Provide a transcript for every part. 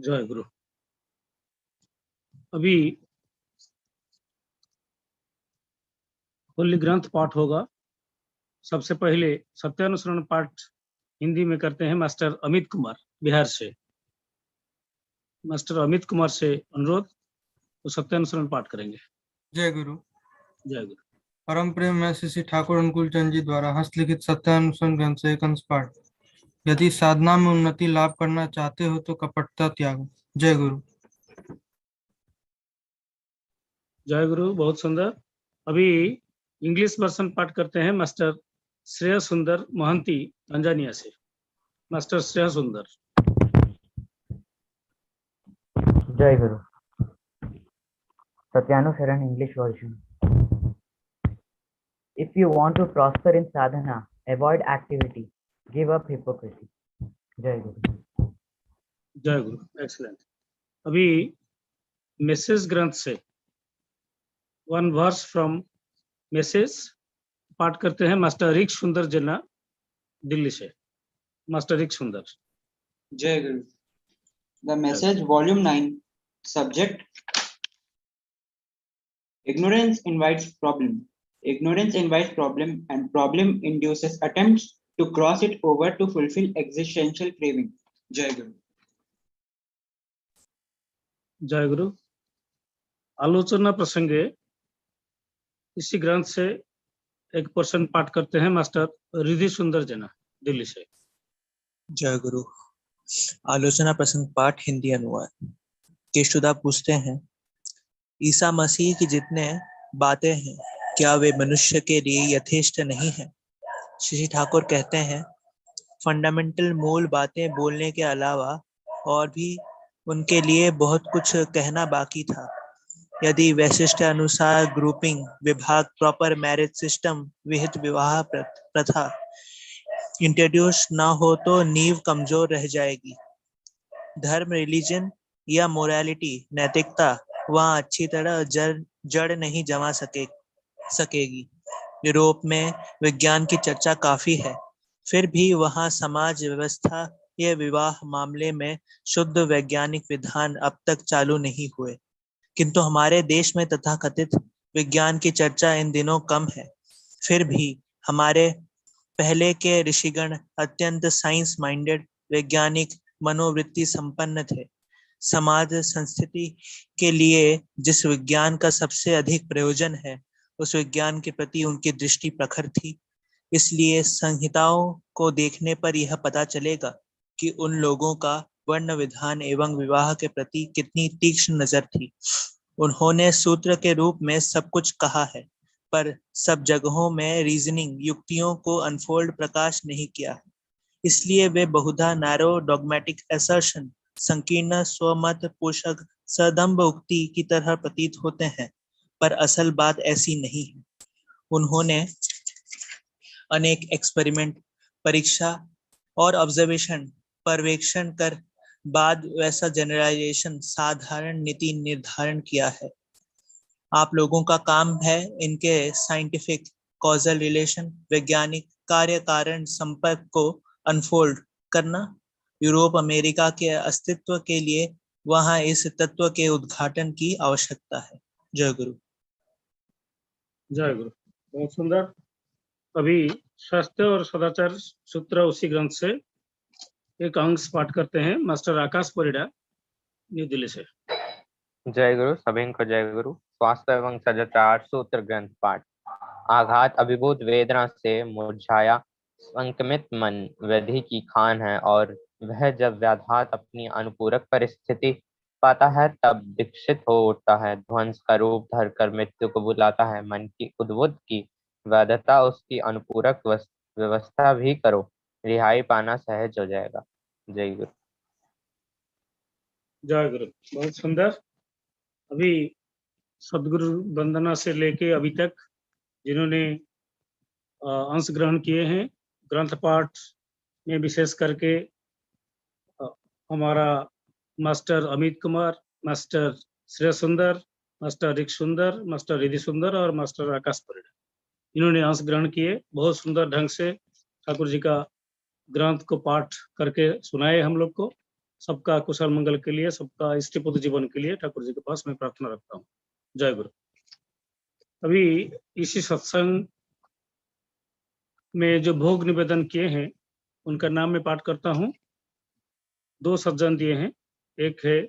जय गुरु। अभी होली ग्रंथ पाठ होगा। सबसे पहले सत्यानुसरण पाठ हिंदी में करते हैं मास्टर अमित कुमार बिहार से। मास्टर अमित कुमार से अनुरोध, तो सत्यानुसरण पाठ करेंगे। जय गुरु। जय गुरु। परम प्रेम में श्री ठाकुर अनुकूल चंद जी द्वारा हस्तलिखित सत्यानुसरण ग्रंथ से एक अंश पाठ। यदि साधना में उन्नति लाभ करना चाहते हो तो कपटता त्यागो। जय गुरु। जय गुरु। बहुत सुंदर। अभी इंग्लिश वर्सन पाठ करते हैं मास्टर श्रेय सुंदर महंती तंजानिया से। मास्टर श्रेय सुंदर। जय गुरु। Satyanusaran English version. If you want to prosper in sadhana, avoid activity, give up hypocrisy. Jai Guru. जय गुरु। एक्सीलेंट। अभी मैसेज ग्रंथ से वन वर्स फ्रॉम मैसेज पाठ करते हैं मास्टर रिक सुंदर जना दिल्ली से। मास्टर रिक सुंदर। जय गुरु। The message volume 9, subject ignorance invites problem. Ignorance invites problem and problem induces attempts to cross it over to fulfill existential craving. Jai Guru. जय गुरु। आलोचना प्रसंगे इसी ग्रंथ से एक पर्सन पाठ करते हैं मास्टर रिधि सुंदर जना दिल्ली से। जय गुरु। आलोचना प्रसंग पाठ हिंदी अनुवाद। केशुदा पूछते हैं, ईसा मसीह की जितने बातें हैं क्या वे मनुष्य के लिए यथेष्ट नहीं है? श्री ठाकुर कहते हैं, फंडामेंटल मूल बातें बोलने के अलावा और भी उनके लिए बहुत कुछ कहना बाकी था। यदि वैशिष्ट अनुसार ग्रुपिंग, विभाग, प्रॉपर मैरिज सिस्टम, विहित विवाह प्रथा इंट्रोड्यूस ना हो तो नींव कमजोर रह जाएगी। धर्म, रिलीजन या मोरालिटी, नैतिकता वहाँ अच्छी तरह जड़ नहीं जमा सकेगी। यूरोप में विज्ञान की चर्चा काफी है, फिर भी वहाँ समाज व्यवस्था या विवाह मामले में शुद्ध वैज्ञानिक विधान अब तक चालू नहीं हुए। किंतु हमारे देश में तथाकथित विज्ञान की चर्चा इन दिनों कम है। फिर भी हमारे पहले के ऋषिगण अत्यंत साइंस माइंडेड, वैज्ञानिक मनोवृत्ति संपन्न थे। समाज संस्कृति के लिए जिस विज्ञान का सबसे अधिक प्रयोजन है, उस विज्ञान के प्रति उनकी दृष्टि प्रखर थी। इसलिए संहिताओं को देखने पर यह पता चलेगा कि उन लोगों का वर्ण विधान एवं विवाह के प्रति कितनी तीक्ष्ण नजर थी। उन्होंने सूत्र के रूप में सब कुछ कहा है, पर सब जगहों में रीजनिंग, युक्तियों को अनफोल्ड प्रकाश नहीं किया है। इसलिए वे बहुधा नैरो डॉगमेटिक असर्शन, संकीर्ण स्वमत पोषक सदम्भ उक्ति की तरह प्रतीत होते हैं, पर असल बात ऐसी नहीं है। उन्होंने अनेक एक्सपेरिमेंट, परीक्षा और ऑब्जर्वेशन, पर्यवेक्षण कर बाद वैसा जनरलाइजेशन, साधारण नीति निर्धारण किया है। आप लोगों का काम है इनके साइंटिफिक कॉजल रिलेशन, वैज्ञानिक कार्य कारण संपर्क को अनफोल्ड करना। यूरोप अमेरिका के अस्तित्व के लिए वहां इस तत्व के उद्घाटन की आवश्यकता है। जय गुरु। जय गुरु। बहुत सुंदर। अभी स्वास्थ्य और सदाचार सूत्र उसी ग्रंथ से एक अंश पाठ करते हैं मास्टर आकाश परिड़ा न्यू दिल्ली से। जय गुरु। सभी को जय गुरु। स्वास्थ्य एवं सदाचार सूत्र ग्रंथ पाठ। आघात अभिभूत वेदना से मुरझाया संक्रमित मन व्याधि की खान है, और वह जब व्याधात अपनी अनुपूरक परिस्थिति पाता है तब विकसित हो उठता है, ध्वंस का रूप धरकर मृत्यु को बुलाता है। मन की उद्बुद्ध की वैधता उसकी अनुपूरक व्यवस्था भी करो, रिहाई पाना सहज हो जाएगा। जय गुरु। जय गुरु। बहुत सुंदर। अभी सदगुरु वंदना से लेके अभी तक जिन्होंने अंश ग्रहण किए हैं ग्रंथ पाठ में, विशेष करके हमारा मास्टर अमित कुमार, मास्टर श्रेय सुंदर, मास्टर रिक सुंदर, मास्टर रिधि सुंदर और मास्टर आकाश परिड़ा, इन्होंने अंश ग्रहण किए। बहुत सुंदर ढंग से ठाकुर जी का ग्रंथ को पाठ करके सुनाए हम लोग को। सबका कुशल मंगल के लिए, सबका इष्टपुत जीवन के लिए ठाकुर जी के पास मैं प्रार्थना रखता हूँ। जय गुरु। अभी इसी सत्संग में जो भोग निवेदन किए हैं उनका नाम मैं पाठ करता हूँ। 2 सज्जन दिए हैं, एक है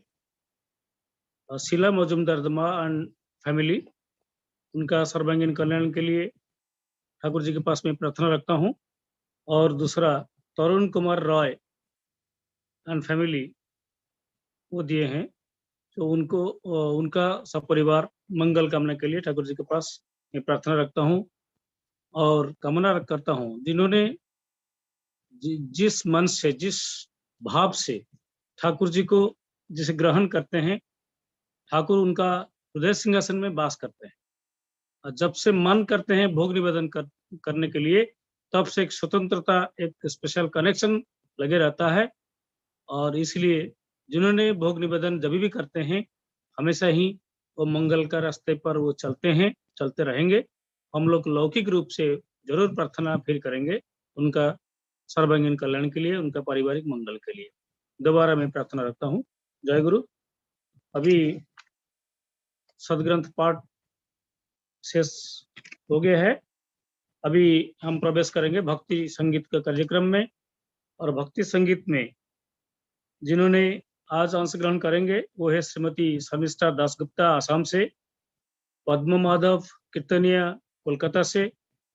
शीला मजुमदार दमा एंड फैमिली, उनका सर्वांगीण कल्याण के लिए ठाकुर जी के पास मैं प्रार्थना रखता हूँ। और दूसरा तरुण कुमार रॉय एंड फैमिली, वो दिए हैं, तो उनको उनका सब परिवार मंगल कामना के लिए ठाकुर जी के पास मैं प्रार्थना रखता हूँ और कामना करता हूँ जिन्होंने जिस मन से, जिस भाव से ठाकुर जी को जिसे ग्रहण करते हैं, ठाकुर उनका हृदय सिंहासन में वास करते हैं। और जब से मन करते हैं भोग निवेदन करने के लिए, तब से एक स्वतंत्रता, एक स्पेशल कनेक्शन लगे रहता है। और इसलिए जिन्होंने भोग निवेदन जब भी करते हैं, हमेशा ही वो मंगल का रास्ते पर वो चलते हैं, चलते रहेंगे। हम लोग लौकिक रूप से जरूर प्रार्थना फिर करेंगे उनका सर्वांगीण कल्याण के लिए, उनका पारिवारिक मंगल के लिए। दोबारा मैं प्रार्थना रखता हूँ। जय गुरु। अभी सदग्रंथ पाठ शेष हो गया है। अभी हम प्रवेश करेंगे भक्ति संगीत के कार्यक्रम में। और भक्ति संगीत में जिन्होंने आज अंश ग्रहण करेंगे वो है श्रीमती शर्मिष्ठा दासगुप्ता आसाम से, पद्म माधव कीर्तनिया कोलकाता से,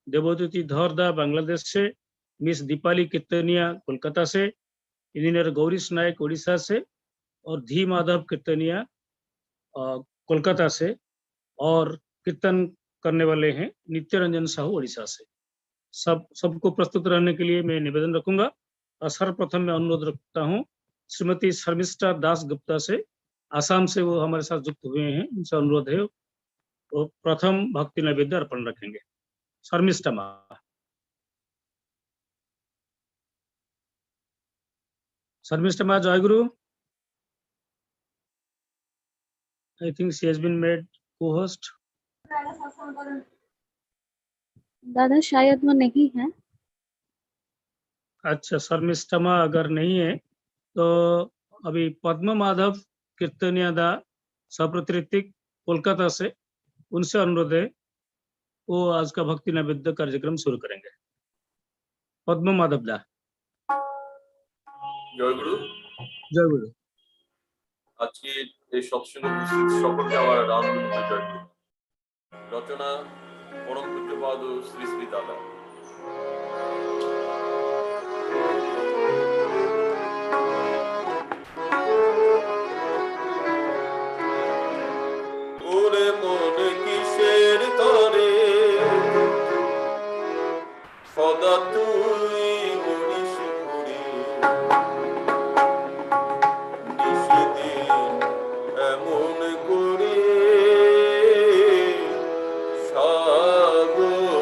देवदूती धौरदा बांग्लादेश से, मिस दीपाली कीर्तनिया कोलकाता से, इंजीनियर गौरीश नायक उड़ीसा से, और धी माधव कीर्तनिया कोलकाता से, और कीर्तन करने वाले हैं नित्य रंजन साहू उड़ीसा से। सबको प्रस्तुत रहने के लिए मैं निवेदन रखूंगा। और सर्वप्रथम मैं अनुरोध रखता हूँ श्रीमती शर्मिष्ठा दास गुप्ता से, आसाम से वो हमारे साथ युक्त हुए हैं, उनसे अनुरोध है वो प्रथम भक्ति नैवेद्य अर्पण रखेंगे। शर्मिष्ठा माँ। शर्मिष्ठा माँ, जय गुरु। I think she has been made co-host. दादा शायद वो नहीं है। अच्छा, शर्मिष्ठा माँ अगर नहीं है तो अभी पद्म माधव कीर्तनिया दा सप्रतिरितिक कोलकाता से, उनसे अनुरोध है वो आज का भक्ति नैवेद्य कार्यक्रम शुरू करेंगे। पद्म माधव दा। জয় গুরু। जय गुरु। আজকে এই সৎসঙ্গে উপস্থিত সকলকে আমার রামদূত জয় গুরু। রচনা পরম পূজ্যপাদ শ্রী শ্রী দাদা। ওরে মনে কিসের তরে সদা তুই মরিস ঘুরে, এমন করে সাগরে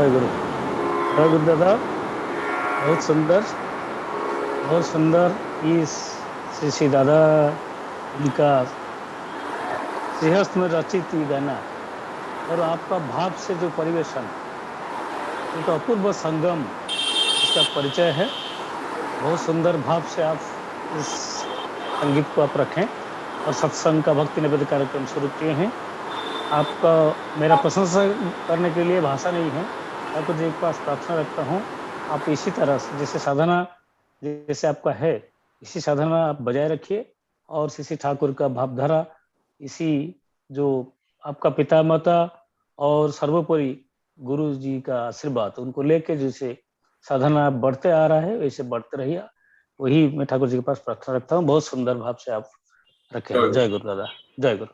जय गुरु दादा, बहुत सुंदर इस श्री दादा इनका श्रीहस्त में रचित ये गाना और आपका भाव से जो परिवेशन, एक अपूर्व संगम इसका परिचय है। बहुत सुंदर भाव से आप इस संगीत को आप रखें और सत्संग का भक्ति निवेदन कार्यक्रम शुरू किए हैं। आपका मेरा प्रशंसा करने के लिए भाषा नहीं है। ठाकुर जी के पास प्रार्थना रखता हूँ, आप इसी तरह से जैसे साधना जैसे आपका है, इसी साधना आप बजाय रखिए और श्री ठाकुर का भावधारा, इसी जो आपका पिता माता और सर्वोपरि गुरु जी का आशीर्वाद उनको लेके जैसे साधना बढ़ते आ रहा है वैसे बढ़ते रहिए, वही मैं ठाकुर जी के पास प्रार्थना रखता हूँ। बहुत सुंदर भाव से आप रखे हैं। जय गुरु दादा, जय गुरु।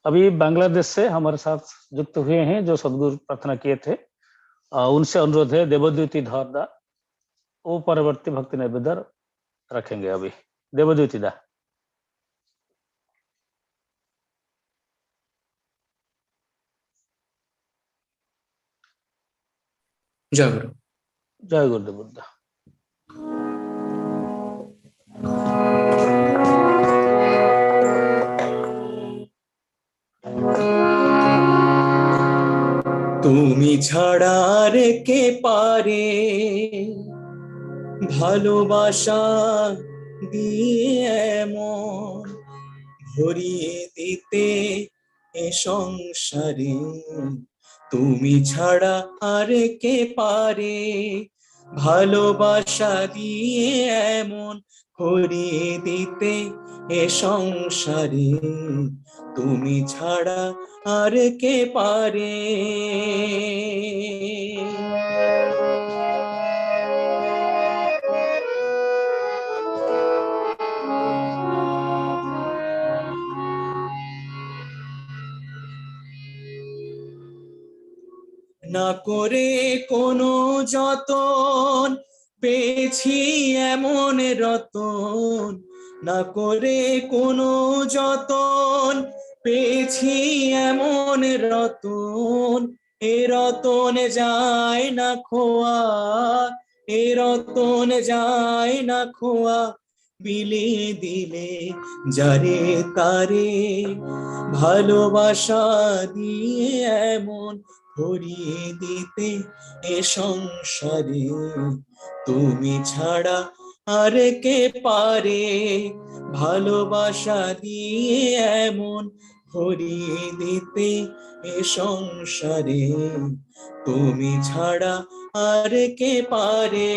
अभी बांग्लादेश से हमारे साथ युक्त हुए हैं जो सदगुरु प्रार्थना किए थे, उनसे अनुरोध है देवद्युति धरदा, वो परवर्ती भक्ति निवेदन रखेंगे। अभी देवद्युति दा। जय गुरु। जय गुरुदेव बुद्धा। তুমি ছাড়া আর কে পারে ভালোবাসা দিয়ে মন ভরিয়ে দিতে এ সংসারে, তুমি ছাড়া আর কে পারে ভালোবাসা দিয়ে এমন ভরিয়ে দিতে এ সংসারে, তুমি ছাড়া আর কে পারে। না করে কোনো যতন পেয়েছি এমন রতন, না করে কোনো যতন পেয়েছি এমন রতন, এ রতন যায় না খোয়া, এ রতন যায় না খোয়া, বিলিয়ে দিলে যারে তারে ভালোবাসা দিয়ে এমন ভরিয়ে দিতে এ সংসারে, তুমি ছাড়া আর কে পারে ভালোবাসা দিয়ে এমন ভরিয়ে দিতে এ সংসারে, তুমি ছাড়া আর কে পারে।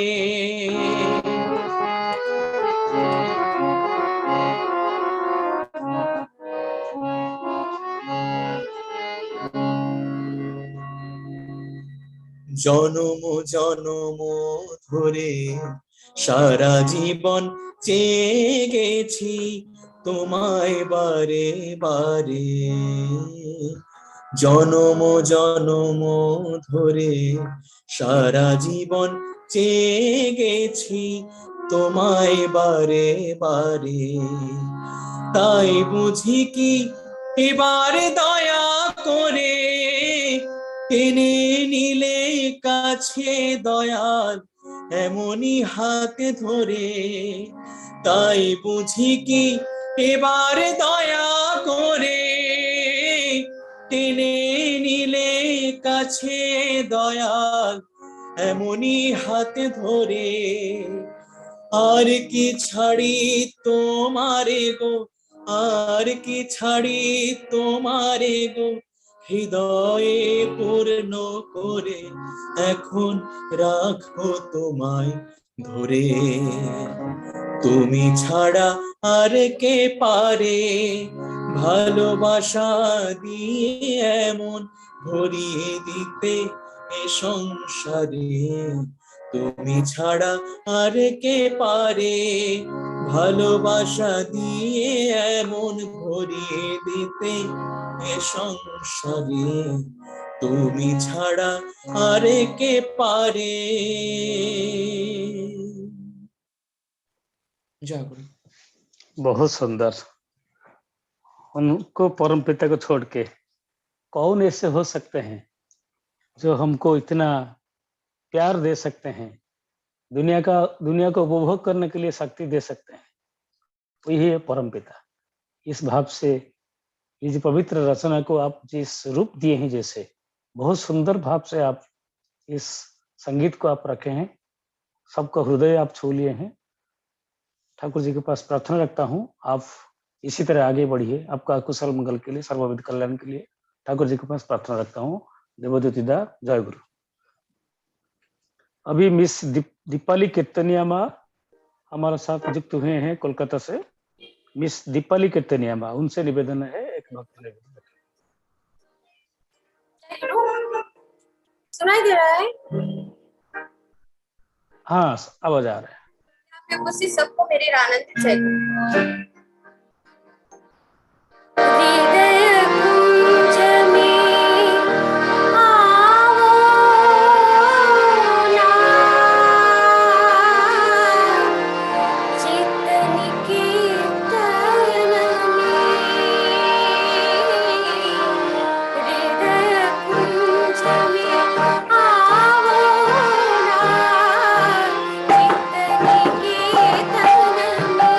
জনম জনম ধরে সারা জীবন চেয়ে গেছি তোমায় বারে বারে, জনম জনম ধরে সারা জীবন চেয়ে গেছি তোমায় বারে বারে, তাই বুঝি কি এবারে দয়া করে টেনে নিলে কাছে দয়াল এমনি হাতে ধরে, তাই বুঝি কি এবারে দয়া করে টেনে নিলে কাছে দয়াল এমনি হাতে ধরে, আর কি ছাড়ি তোমারে গো, আর কি ছাড়ি তোমারে গো, হৃদয়ে পূর্ণ করে এখন রাখো তোমায় ধরে, তুমি ছাড়া আর কে পারে ভালোবাসা দিয়ে এমন ভরিয়ে দিতে এ সংসারে, তুমি ছাড়া আর কে পারে ভালোবাসা দিয়ে এমন ভরিয়ে দিতে এ সংসারে, তুমি ছাড়া আর কে পারে। जागरूक। बहुत सुंदर। उनको परम पिता को छोड़ के कौन ऐसे हो सकते हैं जो हमको इतना प्यार दे सकते हैं, दुनिया को उपभोग करने के लिए शक्ति दे सकते हैं, वही है परम पिता। इस भाव से ये जो पवित्र रचना को आप जिस रूप दिए हैं, जैसे बहुत सुंदर भाव से आप इस संगीत को आप रखे हैं, सबका हृदय आप छू लिए हैं। ठाकुर जी के पास प्रार्थना रखता हूँ, आप इसी तरह आगे बढ़िए, आपका कुशल मंगल के लिए, सर्वविध कल्याण के लिए ठाकुर जी के पास प्रार्थना रखता हूँ। देवदूतीदा, जय गुरु। अभी मिस दीपाली कीर्तनिया माँ हमारे साथ युक्त हुए हैं कोलकाता से। मिस दीपाली कीर्तनिया माँ, उनसे निवेदन है एक भक्त निवेदन। सुनाई दे रहा है? हाँ, आवाज आ रहा है। उसी सबको मेरे आनंद चाहिए। हृदय कुंज में आओ ना, चित्त निकेतन में। हृदय कुंज में आओ ना, चित्त निकेतन में।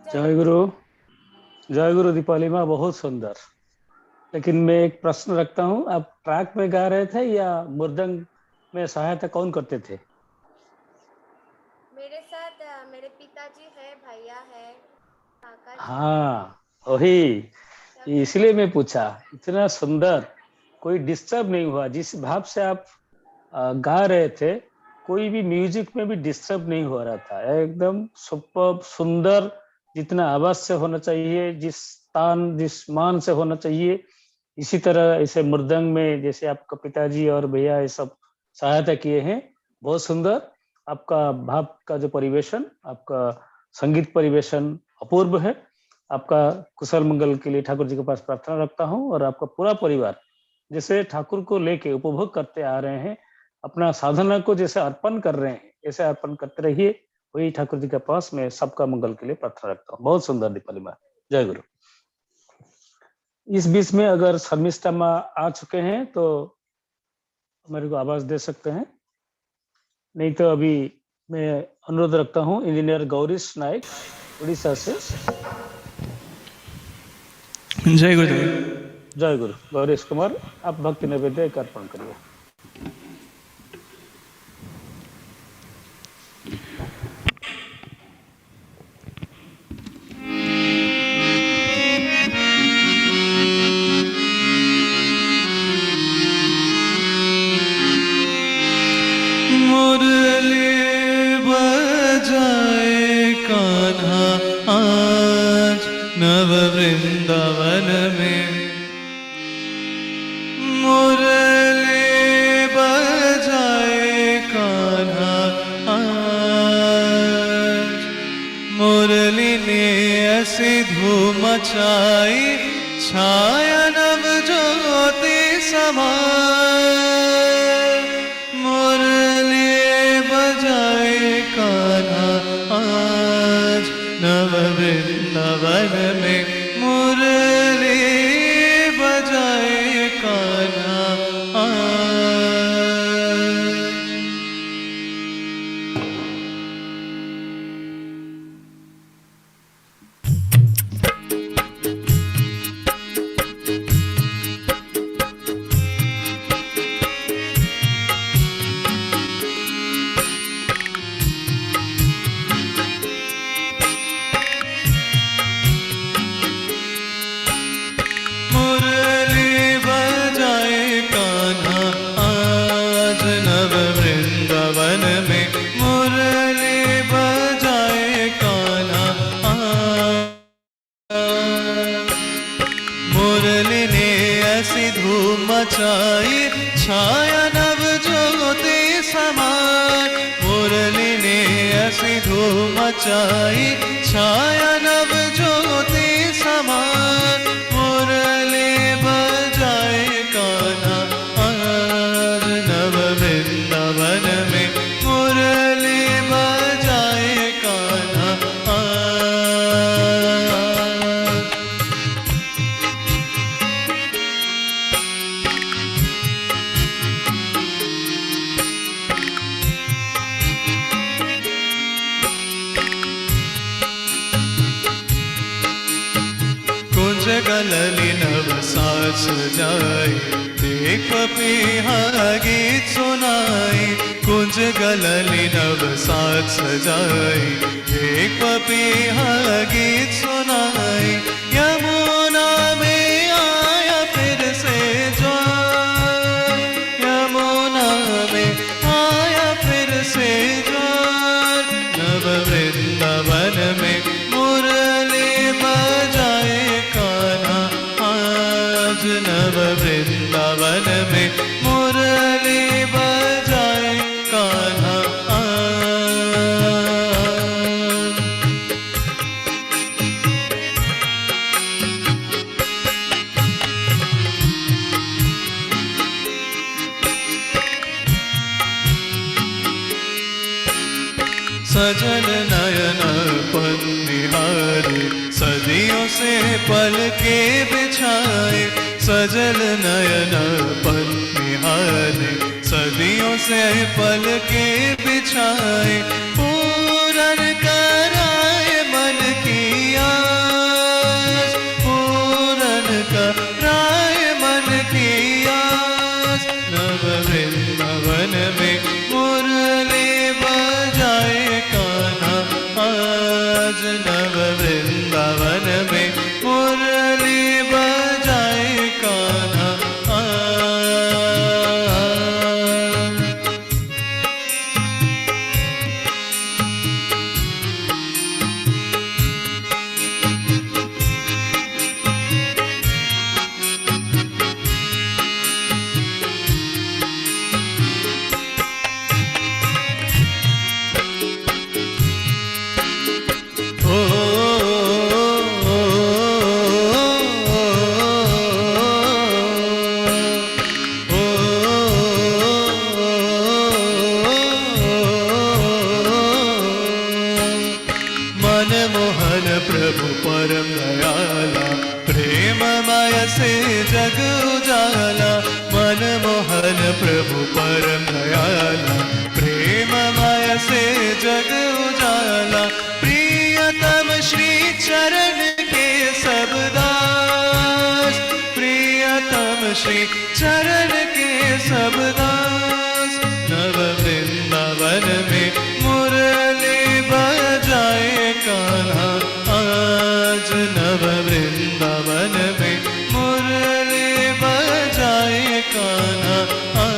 जय गुरु दीपाली माँ, बहुत सुंदर। लेकिन मैं एक प्रश्न रखता हूँ, आप ट्रैक में गा रहे थे या मृदंग में सहायता कौन करते थे? मेरे साथ मेरे पिताजी है, भैया है, काका जी। हाँ वही, इसलिए मैं पूछा। इतना सुंदर, कोई डिस्टर्ब नहीं हुआ। जिस भाव से आप गा रहे थे, कोई भी म्यूजिक में भी डिस्टर्ब नहीं हो रहा था। एकदम सुपर सुंदर, जितना आवाज से होना चाहिए, जिस तान जिस मान से होना चाहिए, इसी तरह ऐसे मृदंग में जैसे आपका पिताजी और भैया ये सब सहायता किए हैं। बहुत सुंदर आपका भाव का जो परिवेशन, आपका संगीत परिवेशन अपूर्व है। आपका कुशल मंगल के लिए ठाकुर जी के पास प्रार्थना रखता हूँ, और आपका पूरा परिवार जैसे ठाकुर को लेके उपभोग करते आ रहे हैं, अपना साधना को जैसे अर्पण कर रहे हैं, ऐसे अर्पण करते रहिए। वही ठाकुर जी के पास मैं सबका मंगल के लिए प्रार्थना रखता हूँ। बहुत सुंदर दीपाली माँ, जय गुरु। इस बीच में अगर शर्मिष्ठा माँ आ चुके हैं तो मेरे को आवाज दे सकते हैं, नहीं तो अभी मैं अनुरोध रखता हूँ इंजीनियर गौरीश नायक उड़ीसा से। जय गुरु। जय गुरु। गौरीश कुमार, आप भक्ति नैवेद्य अर्पण करिए। मुरली बजाए कान्हा आज नव वृंदावन में, मुरली बजाए कान्हा आज, मुरली ने ऐसी धूम मचाई छाया नव ज्योति समाए, मुरली बजाए कान्हा आज नव वृंदावन में, मुरली बजाए कान्हा आज। मचाई छाया नव ज्योति समान, मुरली ने ऐसी धूम मचाई छाया नव ज्योति समान, मुरली बजाए कान्हा आज नव वृंदावन में, मुरली बजाए कान्हा आज। गलली नव साज सजाई, देख पपीहा गीत सुनाई, कुंज गलली नव साज सजाई, देख पपीहा गीत सुनाई, यमुना में आया फिर से ज्वार, यमुना में आया फिर से ज्वार, नव वृंदावन में मुरली बजाए कान्हा आज नव वृंदावन में, मुरली बजाए कान्हा आज। सजल नयन पन निहारे, सदियों से पल के बिछाए, सजल नयन पन निहारे, सदियों से पल के बिछाए, पूरन कराए मन की प्रभु परम दयाला, प्रेममय से जग उजाला। प्रियतम श्री चरण के सब दास, प्रियतम श्री चरण के सब दास। नव वृंदावन में मुरली बजाए कान्हा आज, नव वृंदावन में मुरली बजाए कान्हा आज।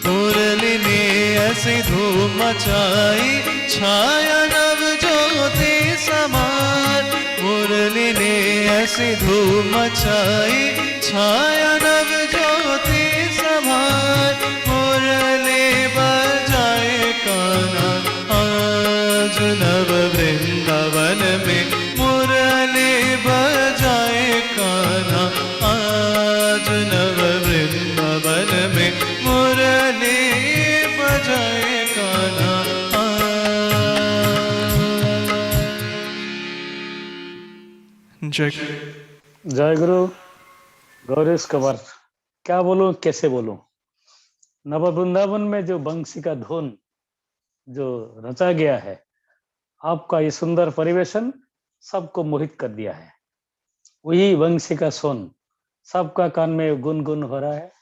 मुरली ने ऐसी धूम मचाई, छाया नव ज्योति समान। मुरली ने ऐसी धूम मचाई, छाया नव ज्योति समान। मुरली बजाए कान्हा आज, नव वृंदावन में मुरली बजाए कान्हा आज, नव वृंदावन में मुरली बजाए कान्हा आज। जय गुरु। गौरीश कंवर, क्या बोलूं कैसे बोलूं। नव वृंदावन में जो बंसी का धुन जो रचा गया है, आपका ये सुंदर परिवेशन सबको मोहित कर दिया है। वही बंसी का सुन सबका कान में गुनगुन हो रहा है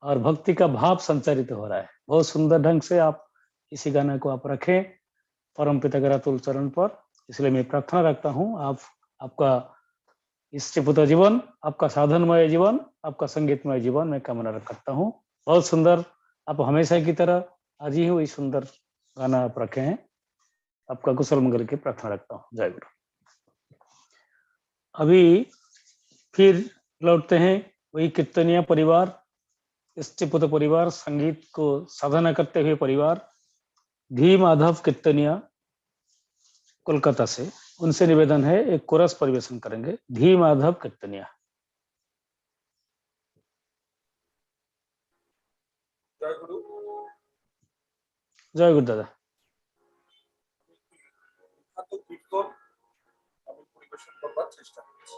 और भक्ति का भाव संचारित हो रहा है। बहुत सुंदर ढंग से आप इसी गाने को आप रखें परम पिता के अतुल चरण पर। इसलिए मैं प्रार्थना रखता हूँ आपका इष्टपुत्र जीवन, आपका साधनमय जीवन, आपका संगीतमय जीवन मैं कामना करता हूँ। बहुत सुंदर, आप हमेशा की तरह आज ही वही सुंदर गाना आप रखे हैं। आपका कुशल मंगल की प्रार्थना रखता हूँ। जय गुरु। अभी फिर लौटते हैं वही कीर्तनिया परिवार, इष्टपुत्र परिवार, संगीत को साधना करते हुए परिवार, धी माधव कीर्तनिया कोलकाता से। उनसे निवेदन है एक कोरस परिवेशन करेंगे, धी माधव कीर्तनिया। जय गुरु। जय गुरु दादा। তো কীর্তন আমি পরিবেশন করবার চেষ্টা করছি।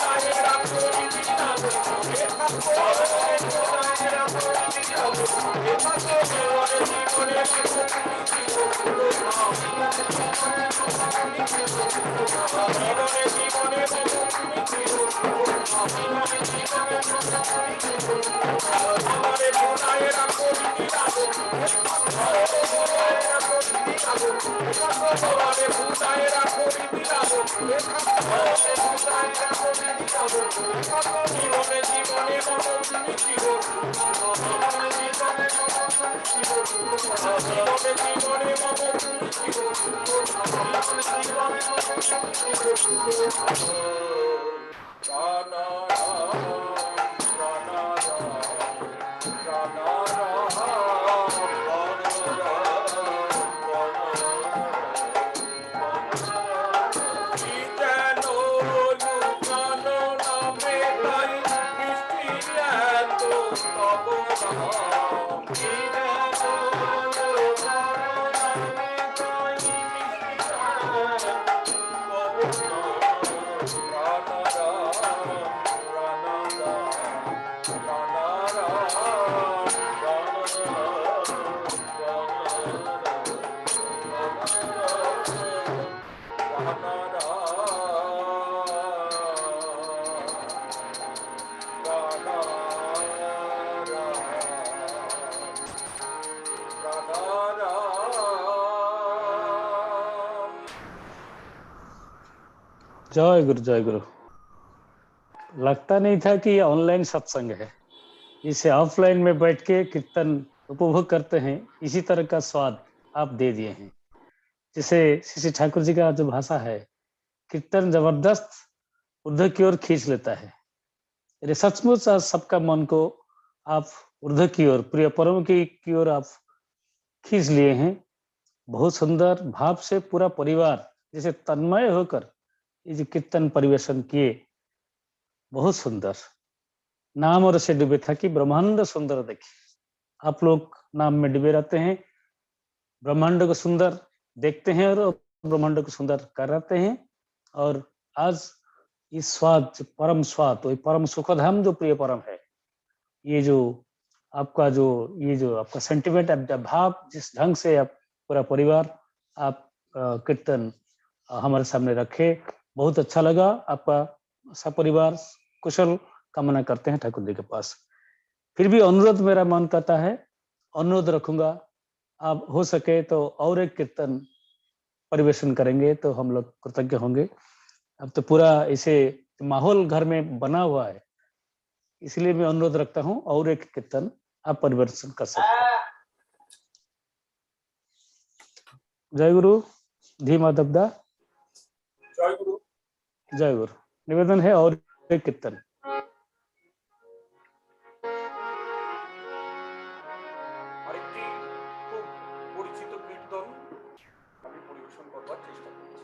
Hare जय गुरु जय गुरु। लगता नहीं था कि ये ऑनलाइन सत्संग है, इसे ऑफलाइन में बैठ के कीर्तन उपभोग करते हैं, इसी तरह का स्वाद आप दे दिए हैं। जैसे श्री ठाकुर जी का जो भाषा है, कीर्तन जबरदस्त ऊर्ध्व की ओर खींच लेता है। अरे सचमुच आज सबका मन को आप ऊर्ध्व की ओर, प्रिय परम की ओर आप खींच लिए हैं। बहुत सुंदर भाव से पूरा परिवार जैसे तन्मय होकर ये जो कीर्तन परिवेशन किए, बहुत सुंदर। नाम और से डूबे था कि ब्रह्मांड सुंदर देखे। आप लोग नाम में डूबे रहते हैं, ब्रह्मांड को सुंदर देखते हैं और ब्रह्मांड को सुंदर कर रहते हैं। और आज इस स्वाद, परम स्वाद, वही परम सुखधाम जो प्रिय परम है, ये जो आपका सेंटिमेंट, भाव, जिस ढंग से आप पूरा परिवार आप कीर्तन हमारे सामने रखे, बहुत अच्छा लगा। आपका सब परिवार कुशल कामना करते हैं ठाकुर जी के पास। फिर भी अनुरोध मेरा मन करता है, अनुरोध रखूंगा, आप हो सके तो और एक कीर्तन परिवेशन करेंगे तो हम लोग कृतज्ञ होंगे। अब तो पूरा इसे माहौल घर में बना हुआ है, इसलिए मैं अनुरोध रखता हूं और एक कीर्तन आप परिवेशन कर सकते हैं। जय गुरु। धीमा दबदा। जय गुरु। जय गुरु। निवेदन है और एक कीर्तन। আরেকটি খুব পরিচিত কীর্তন আমি পরিবেশন করবার চেষ্টা করছি।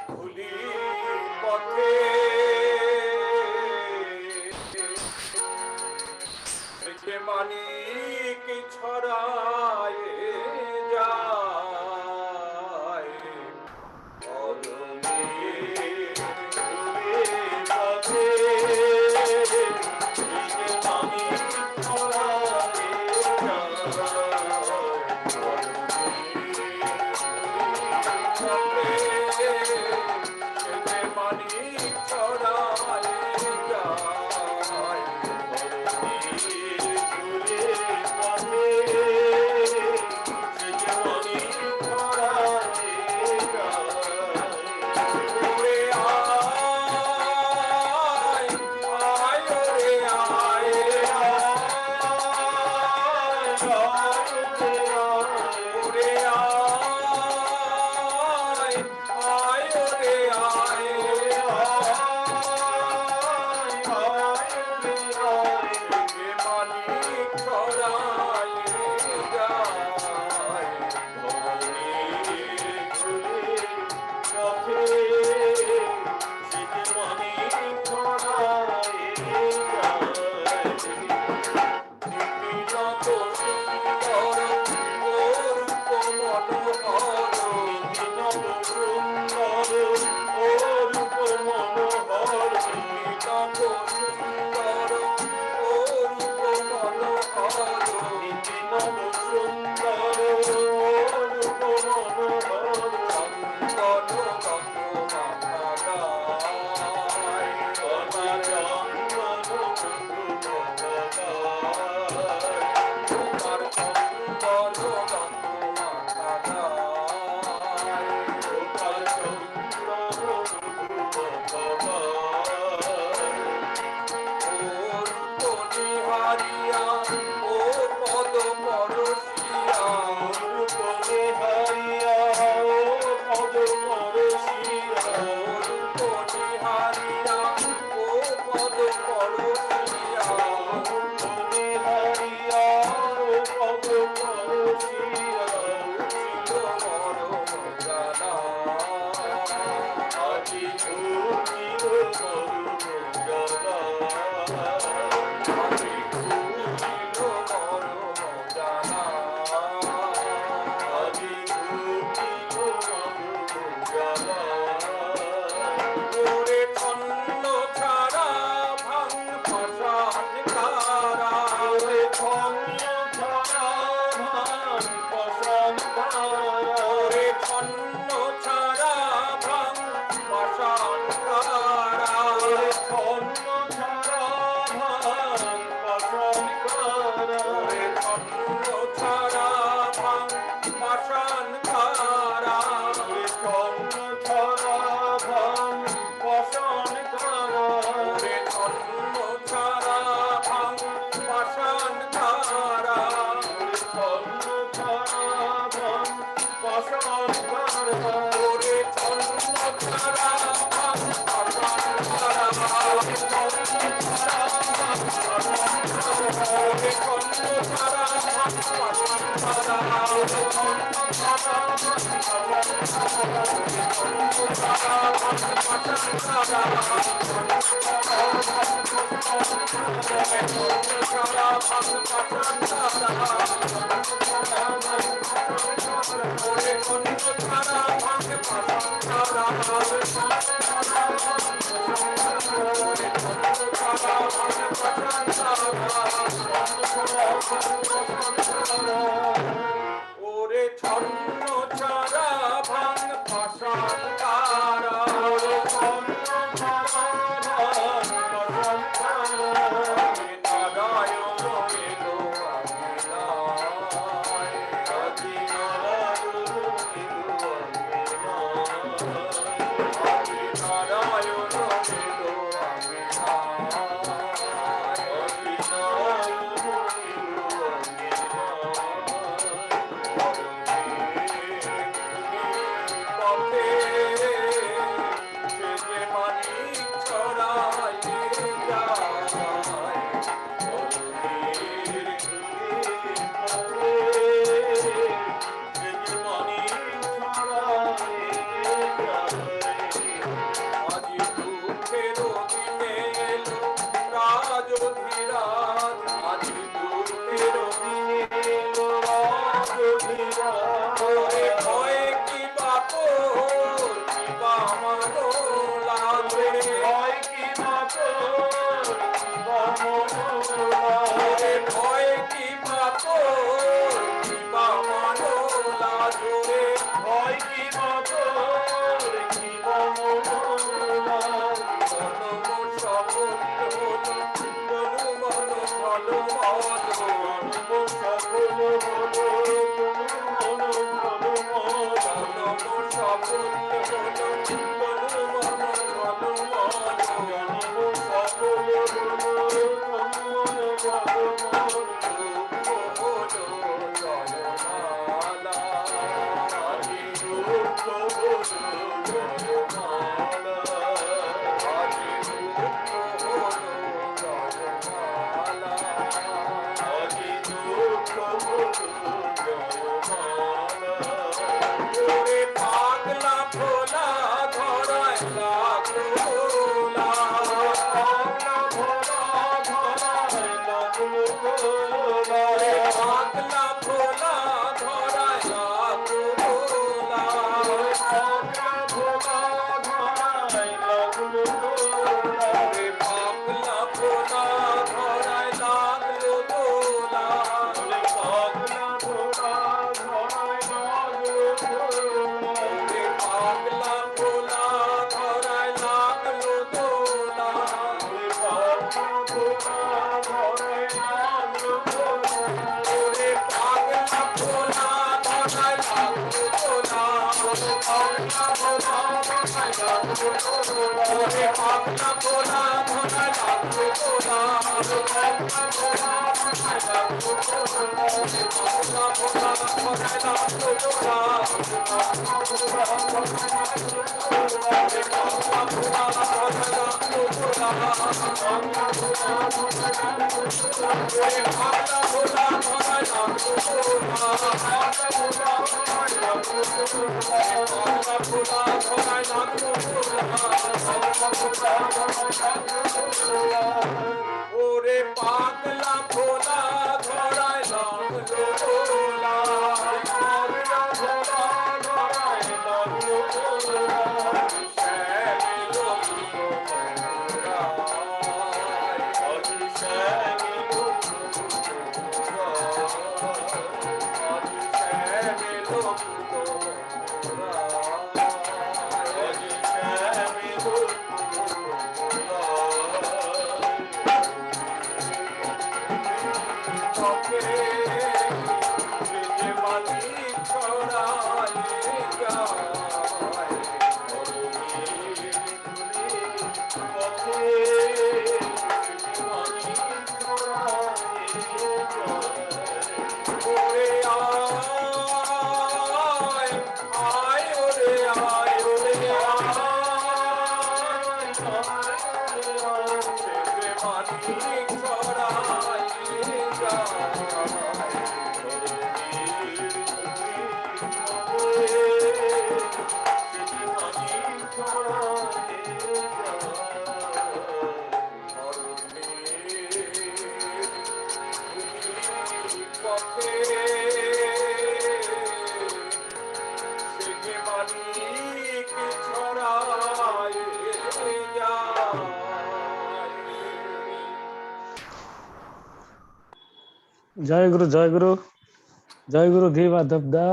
ধুলি পথে যে মানিক ছড়ায় যায়, হারিয়া ও পদ পরশিয়া রূপনে হারিয়া ও পদ পরশিয়া রূপনে হারিয়া ও পদ পরশিয়া রূপনে হারিয়া ও পদ পরশিয়া ছিল মরম জানা আজি ঘুমিল মরম জানা আজি ঘুমিল মরম জানা আজি ঘুমিল মরম জানা ওরে ছন্ন ছাড়া ভাঙ পাষাণ কারা ওরে ছন্ন ছাড়া ভাঙ পাষাণ কারা ওরে ছন্ন ছাড়া ভাঙ পাষাণ কারা ওরে ছন্ন ছাড়া ভাঙ পাষাণ কারা ওরে ছন্ন ছাড়া ভাঙ পাষাণ কারা ওরে ছন্ন ছাড়া ভাঙ পাষাণ কারা ওরে ছন্ন ছাড়া ভাঙ পাষাণ কারা ওরে ছন্ন ছাড়া ভাঙ পাষাণ কারা ওরে ছন্ন ছাড়া ভাঙ পাষাণ কারা ওরে ছন্ন ছাড়া ভাঙ পাষাণ কারা ওরে ছন্ন ছাড়া ভাঙ পাষাণ কারা ওরে ছন্ন ছাড়া ভাঙ ওরে ছন্ন ছাড়া ভাঙ পাষাণ কারা ওরে ছন্ন ছাড়া ভাঙ পাষাণ কারা নারায়ণ এলো আমিনায় আজি নারায়ণ এলো আমিনায় আজি নারায়ণ এলো আমিনায় আজি নারায়ণ এলো আজি দুঃখের দিনে এলো রাজধীরাজ আজি দুঃখের দিনে এলো রাজধীরাজ ওরে ভয়ে কি বাপর কি বা মানো লাগে ভয় কি বাপর কি বা মানো লাগে ভয় কি বাপর কি বা মানো লাগে ভয় কি বাপর কি বা মানো লাগে মন সফল হলো বনু মন ফল মন মন সফল হলো বনু মন ফল মন মন সফল হলো বনু মন ফল মন মন সফল হলো বনু মন ফল মন হলো জয়মালা আজি রূপ হলো জয়মালা আজি রূপ হলো জয়মালা আজি রূপ হলো জয়মালা ওরে পাগলা ভোলা ধরায় লাগলো গোলা পাগলা ভোলা ধরায় লাগলো গোলা পাগলা ভোলা ধরায় লাগলো গোলা পাগলা ভোলা ধরায় লাগলো গোলা রে পাগলা ভোলা ধরায় লাগলো গোলা রে পাগলা ভোলা ধরায় লাগলো গোলা রে পাগলা ভোলা ধরায় লাগলো গোলা রে পাগলা ভোলা ধরায় লাগলো গোলা রে পাগলা ভোলা ওরে পাগলা ভোলা ধরায় নাম লোলা পাগলা ভোলা ধরায় নাম লোলা শ্যামিলো जय गुरु जय गुरु जय गुरु धीवा धबदा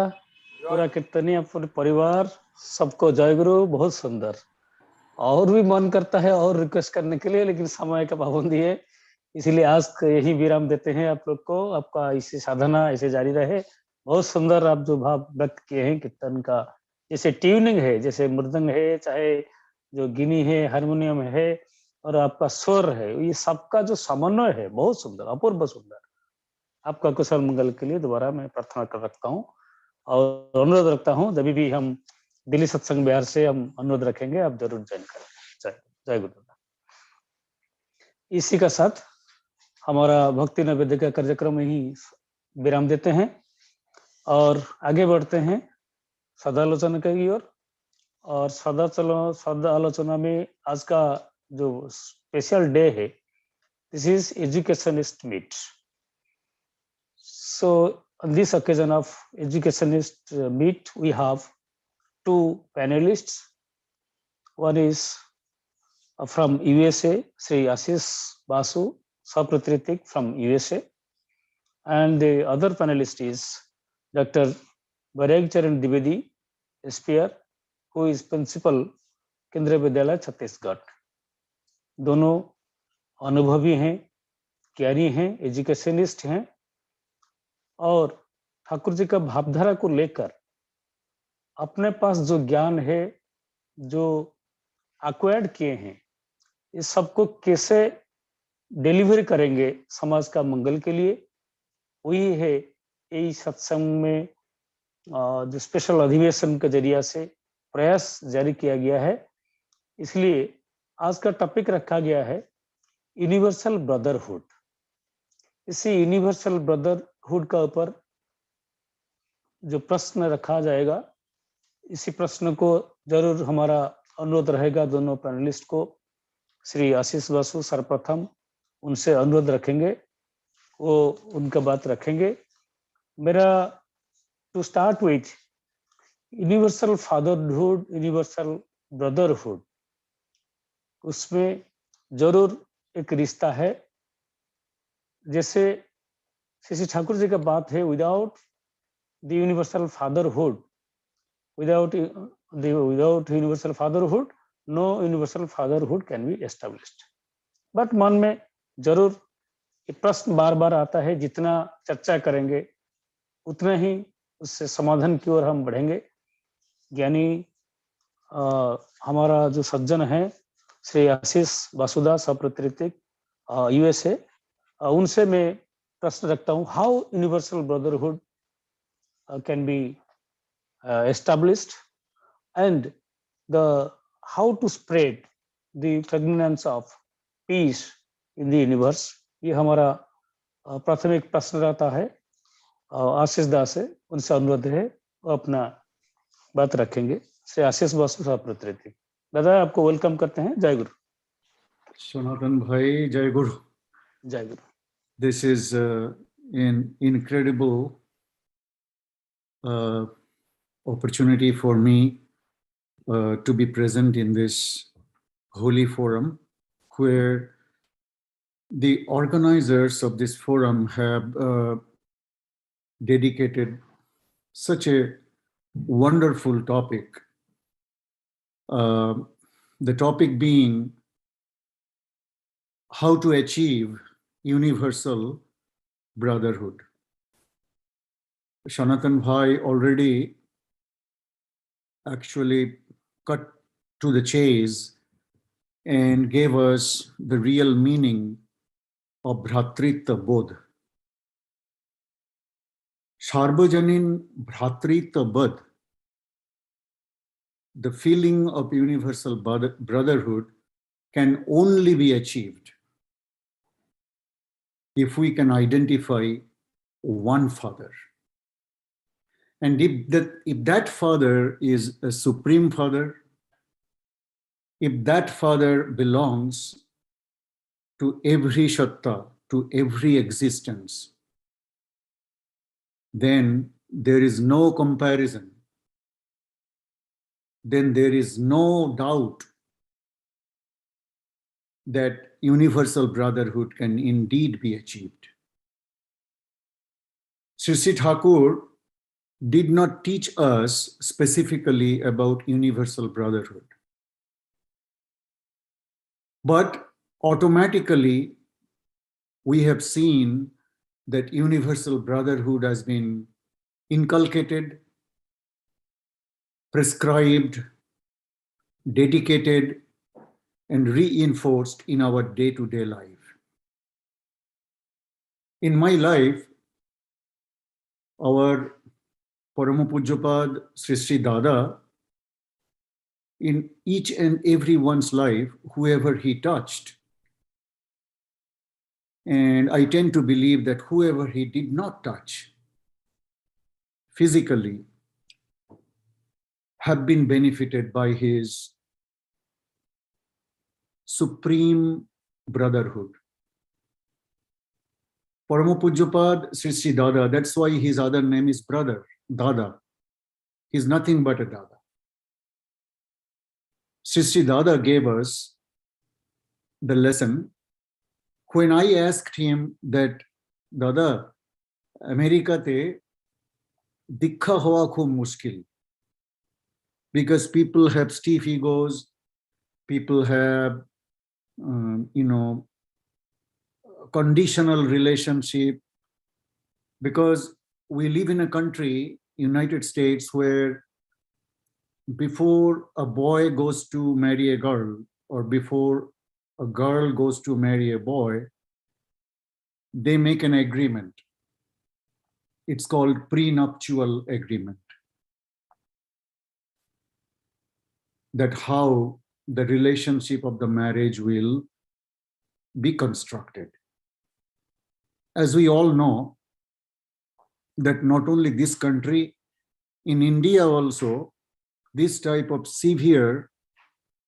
पूरा कीर्तनिया पूरे परिवार सबको जय गुरु। बहुत सुंदर। और भी मन करता है और रिक्वेस्ट करने के लिए, लेकिन समय का पाबंदी है, इसीलिए आज यही विराम देते हैं आप लोग को। आपका इसी साधना ऐसे जारी रहे। बहुत सुंदर आप जो भाव व्यक्त किए हैं कीर्तन का, जैसे ट्यूनिंग है, जैसे मृदंग है, चाहे जो गिनी है, हारमोनियम है, और आपका स्वर है, ये सबका जो समन्वय है बहुत सुंदर, अपूर्व सुंदर। आपका कुशल मंगल के लिए दोबारा मैं प्रार्थना कर रखता हूँ और अनुरोध रखता हूँ, जब भी हम दिल्ली सत्संग बिहार से हम अनुरोध रखेंगे, आप जरूर ज्वाइन करें। जय गुरुदेव। इसी का साथ हमारा भक्ति नैवेद्य का कार्यक्रम यही विराम देते हैं और आगे बढ़ते हैं सदालोचना की ओर। और सदा आलोचना में आज का जो स्पेशल डे है, this is educationist meet. So on this occasion of educationist meet, we have two panelists. One is from USA, Sri Ashish Basu Sapratritik from USA, and the other panelist is Dr. Bareg Charan Dwivedi, SPR, who is principal केंद्रीय विद्यालय छत्तीसगढ़। दोनों अनुभवी हैं, ज्ञानी हैं, educationist हैं और ठाकुर जी का भावधारा को लेकर अपने पास जो ज्ञान है, जो एक्वायर्ड किए हैं, इस सबको कैसे डिलीवर करेंगे समाज का मंगल के लिए, वही है यही सत्संग में जो स्पेशल अधिवेशन के जरिया से प्रयास जारी किया गया है। इसलिए आज का टॉपिक रखा गया है यूनिवर्सल ब्रदरहुड। इसी यूनिवर्सल ब्रदरहुड का ऊपर जो प्रश्न रखा जाएगा, इसी प्रश्न को जरूर हमारा अनुरोध रहेगा दोनों पैनलिस्ट को। श्री आशीष बासु सर्वप्रथम उनसे अनुरोध रखेंगे, वो उनका बात रखेंगे। मेरा to start with universal fatherhood, universal brotherhood, उसमें जरूर एक रिश्ता है। जैसे श्री ठाकुर जी का बात है, without the universal fatherhood, without universal fatherhood no universal fatherhood can be established. But मन में जरूर ये प्रश्न बार बार आता है, जितना चर्चा करेंगे उतना ही उससे समाधान की ओर हम बढ़ेंगे। ज्ञानी हमारा जो सज्जन है श्री आशीष वासुदा सप्रतिक यूएसए, उनसे मैं प्रश्न रखता हूँ, how universal brotherhood can be established and how to spread the fragrance of peace in the universe. ये हमारा प्राथमिक प्रश्न रहता है। आशीष दास से उनसे अनुरोध है वो अपना बात रखेंगे। श्री आशीष वासु सप्रतिक, दादा आपको वेलकम करते हैं। जय गुरु। सनातन भाई, जय गुरु। जय गुरु। This is an incredible opportunity for me to be present in this holy forum, where the organizers of this forum have dedicated such a wonderful topic. The topic being how to achieve universal brotherhood. Sanatan Bhai already actually cut to the chase and gave us the real meaning of Bhratritva Bodh. Sarvajanin Bhratritva Bodh, the feeling of universal brotherhood, can only be achieved if we can identify one Father. And if that Father is a Supreme Father, if that Father belongs to every Shatta, to every existence, then there is no comparison. Then there is no doubt that universal brotherhood can indeed be achieved. Sri Thakur did not teach us specifically about universal brotherhood, but automatically we have seen that universal brotherhood has been inculcated, prescribed, dedicated, and reinforced in our day-to-day life. In my life, our Parama Pujyapad Sri Sri Dada, in each and everyone's life, whoever he touched, and I tend to believe that whoever he did not touch physically have been benefited by his supreme brotherhood. Parama Pujyapad Sri Sri Dada, that's why his other name is brother, Dada. He's nothing but a Dada. Sri Sri Dada gave us the lesson. When I asked him that, Dada, America te dikha hoa khub mushkil, because people have stiff egos, people have, conditional relationship, because we live in a country, United States, where before a boy goes to marry a girl, or before a girl goes to marry a boy, they make an agreement. It's called prenuptial agreement. That how the relationship of the marriage will be constructed. As we all know, that not only this country, in India also, this type of severe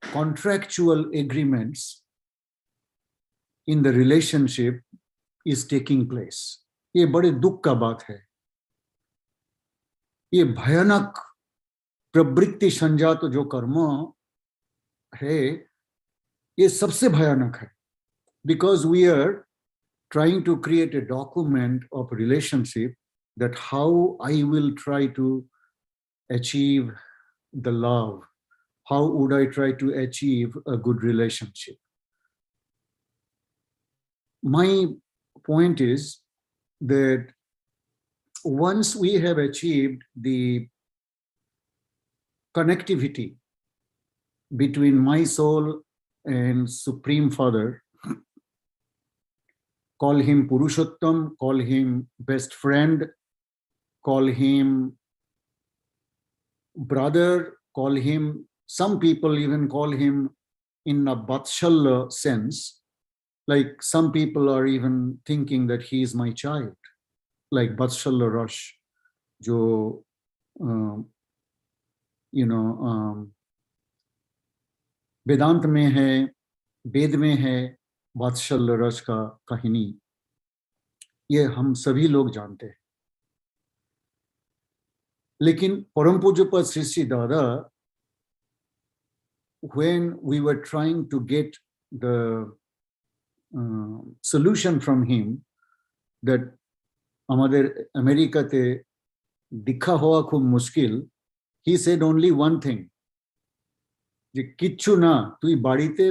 contractual agreements in the relationship is taking place. ये बड़े दुख का बात है। ये भयानक प्रवृत्ति संजात जो कर्म है, ये सबसे भयानक है, because we are trying to create a document of relationship, that how I will try to achieve the love, how would I try to achieve a good relationship. My point is that once we have achieved the connectivity between my soul and Supreme Father. Call him Purushottam, call him best friend, call him brother, call him, some people even call him in a Vatsalya sense. Like some people are even thinking that he is my child, like Vatsalya Rush, jo, वेदांत में है, वेद में है, वात्सल्य रस का कहानी, ये हम सभी लोग जानते हैं. लेकिन परम पूज्यपाद श्री श्री दादा, when we were trying to get the solution from him that আমাদের আমেরিকাতে দীক্ষা হওয়া খুব মুশকিল, he said only one thing, যে কিচ্ছু না, তুই বাড়িতে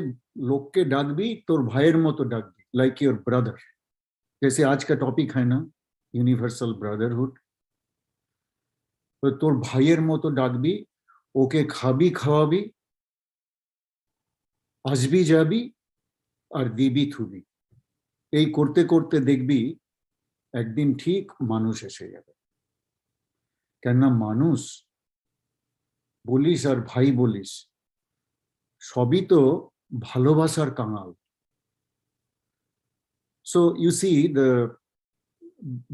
লোককে ডাকবি, তোর ভাইয়ের মতো ডাকবি, লাইক ইউর ব্রাদার. जैसे आज का टॉपिक है ना, यूनिवर्सल ब्रदरहुड, तो তোর ভাইয়ের মতো ডাকবি, ওকে খাবি খাওয়াবি, আসবি যাবি আর দিবি থুবি, এই করতে করতে দেখবি একদিন ঠিক মানুষ এসে যাবে. কেননা মানুষ বলিস আর ভাই বলিস, সবই তো ভালোবাসার কাঙাল. So you see,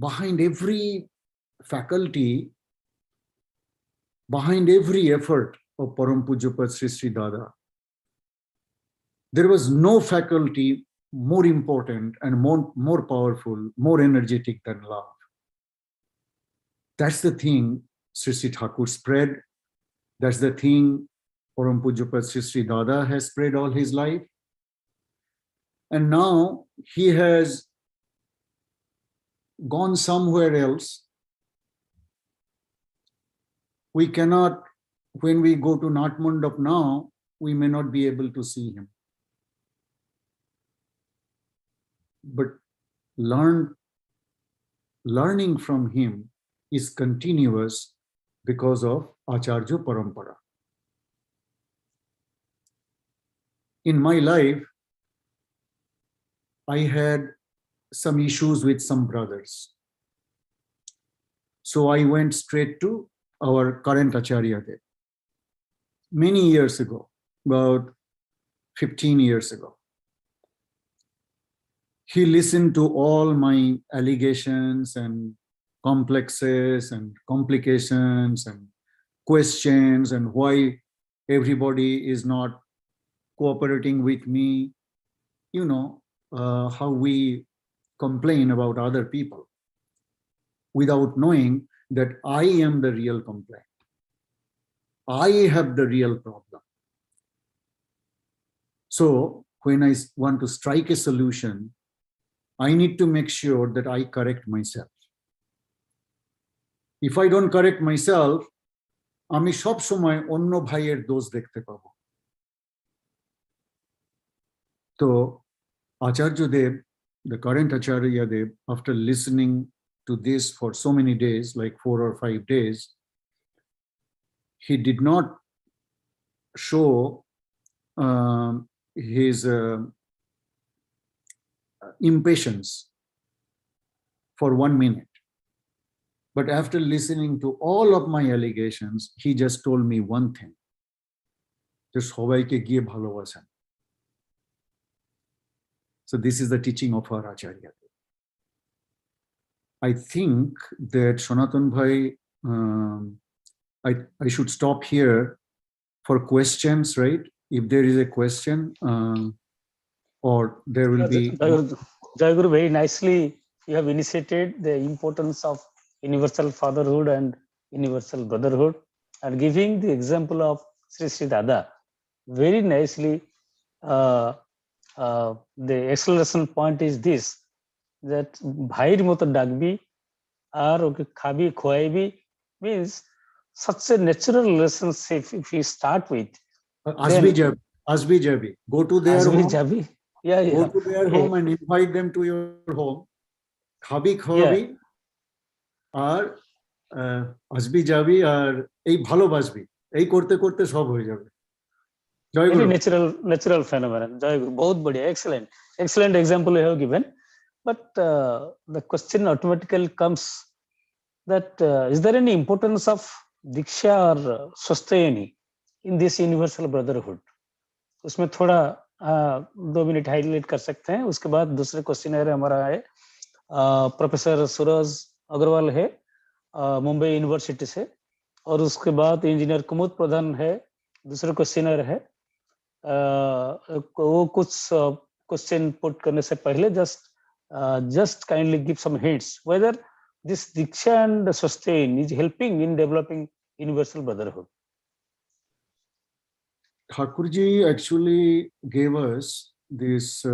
behind every faculty, behind every effort of Param Pujyapad Sri Sri Dada, there was no faculty more important and more powerful, more energetic than love. That's the thing Sri Sri Thakur spread. That's the thing Param Pujyapad Sri Sri Dada has spread all his life. And now he has gone somewhere else. We cannot, when we go to Natmandap now, we may not be able to see him. But learning from him is continuous because of Acharya Parampara. In my life, I had some issues with some brothers. So I went straight to our current Acharya there. Many years ago, about 15 years ago. He listened to all my allegations and complexes and complications and questions and why everybody is not cooperating with me. You know, how we complain about other people without knowing that I am the real complaint. I have the real problem. So when I want to strike a solution, I need to make sure that I correct myself. If I don't correct myself, আমি সব সময় অন্য ভাইয়ের দোষ দেখতে পাবো. তো Acharya Dev, the current Acharya Dev, after listening to this for so many days, like 4 or 5 days, he did not show his impatience for 1 minute. But after listening to all of my allegations, he just told me one thing, just সবাইকে গিয়ে ভালোবাসেন. So this is the teaching of our Acharya. I think that Sanatan Bhai, I should stop here for questions, right? If there is a question, or there will be. Jai Guru, very nicely you have initiated the importance of universal fatherhood and universal brotherhood, and giving the example of Sri Sri Dada very nicely. The acceleration point is this, that bhaiir moto dagbi ar oke khabi khoaibi means such a natural relationship if we start with. Asbi jabi. Go to their home. Jabi. Yeah. Go to their home and invite them to your home. Khabi khoabi ar asbi jabi ar ei bhalobasbi. এই করতে করতে সব হয়ে যাবে. जय Very गुरु natural phenomenon. जय गुरु, बहुत बढ़िया, excellent example you have given. But the question automatically comes that is there any importance of diksha or swastayani in this universal brotherhood? उसमें थोड़ा 2 मिनट हाईलाइट कर सकते हैं. उसके बाद दूसरे क्वेश्चन हमारा है प्रोफेसर सूरज अग्रवाल है मुंबई यूनिवर्सिटी से, और उसके बाद इंजीनियर कुमुद प्रधान है, दूसरे क्वेश्चनर है. वो कुछ क्वेश्चन पुट करने से पहले just kindly give some hints whether this diksha and sustain is helping in developing universal brotherhood. Thakurji actually gave us this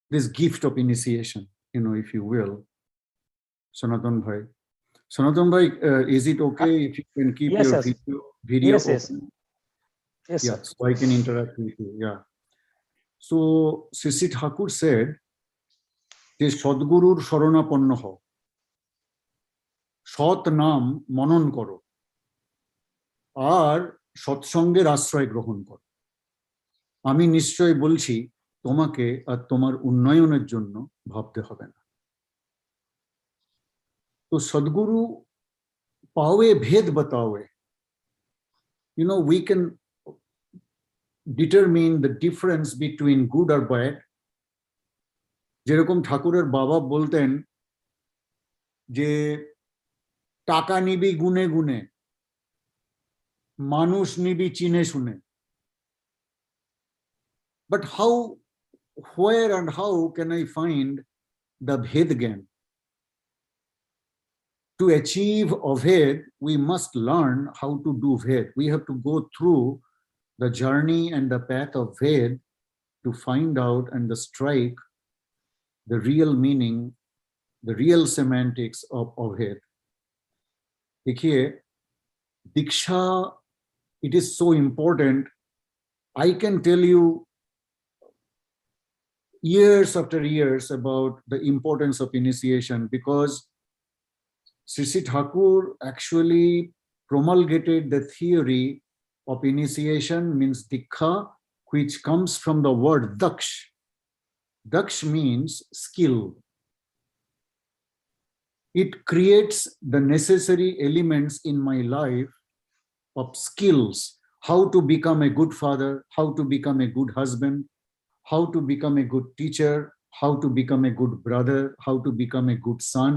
this gift of initiation, you know, if you will. Sanatan Bhai, is it okay if you can keep Yes, your yes. video Yes, yes. open? Yes, Yeah, sir. so I can interact with you. Yeah. So Sisi Thakur said, যে সদ্গুরুর শরণাপন্ন হও, সৎ নাম মনন করো, আর সৎসঙ্গের আশ্রয় গ্রহণ করো। আমি নিশ্চয় বলছি তোমাকে আর তোমার উন্নয়নের জন্য ভাবতে হবে না। তো সদ্গুরু পাওয়ে ভেদ बताओ, you know, we can determine the difference between good or bad. যেরকম ঠাকুরের বাবা বলতেন যে টাকা নিবি গুনে গুনে, মানুষ নিবি চিনে শুনে। But how, where and how can I find the Bhed Gyan? To achieve Aved, we must learn how to do Ved. We have to go through the journey and the path of Ved to find out and to strike the real meaning, the real semantics of Aved. देखिए, Diksha, it is so important. I can tell you years after years about the importance of initiation, because Sri Thakur actually promulgated the theory of initiation, means Dikha, which comes from the word Daksh. Daksh means skill. It creates the necessary elements in my life of skills, how to become a good father, how to become a good husband, how to become a good teacher, how to become a good brother, how to become a good son.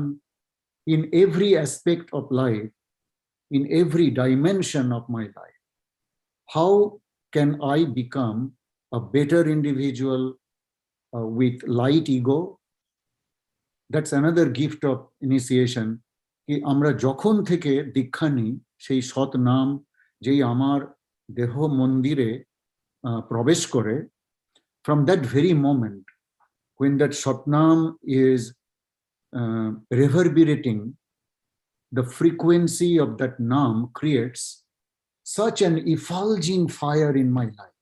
In every aspect of life, in every dimension of my life, how can I become a better individual with light ego? That's another gift of initiation. कि আমরা যখন থেকে দীক্ষা নিই, সেই সৎ নাম যেই আমার দেহ মন্দিরে প্রবেশ করে, from that very moment, when that Satnam is reverberating, the frequency of that Nam creates such an effulging fire in my life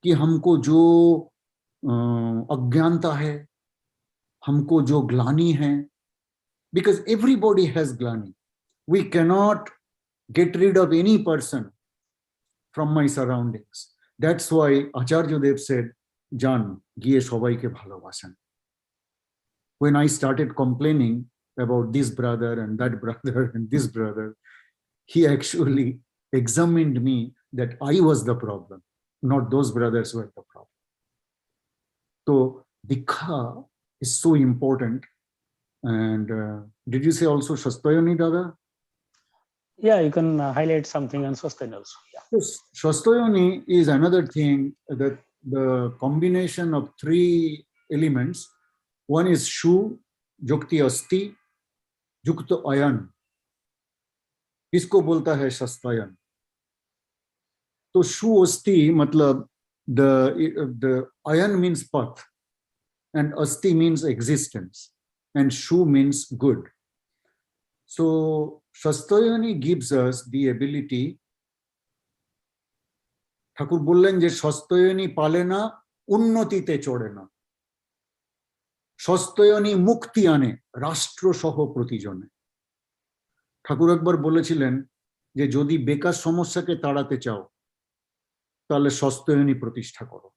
कि हमको जो अज्ञानता है, हमको जो ग्लानि है, because everybody has glani. We cannot get rid of any person from my surroundings. That's why Acharya Dev said, Jan, giye shobaike bhalobasen. When I started complaining about this brother and that brother and this brother, he actually examined me that I was the problem, not those brothers were the problem. So Dikha is so important. And did you say also Shastayani, Dada? Yeah, you can highlight something on sustain also. Yeah. Yes, Shastayani is another thing, that the combination of 3 elements. One is Shu, Jukti Asti, Jukta Ayan. इसको बोलता है Shastayan. तो Shu Asti matlab the Ayan means path, and Asti means existence, and Shu means good. So Shastayani gives us the ability. ঠাকুর বললেন যে সস্তয়নী পালে না, উন্নতিতে চড়ে না। সস্তয়নী মুক্তি আনে রাষ্ট্র সহ প্রতিজনে। ঠাকুর একবার বলেছিলেন যে যদি বেকার সমস্যাকে তাড়াতে চাও, তাহলে সস্তায়নী প্রতিষ্ঠা করো।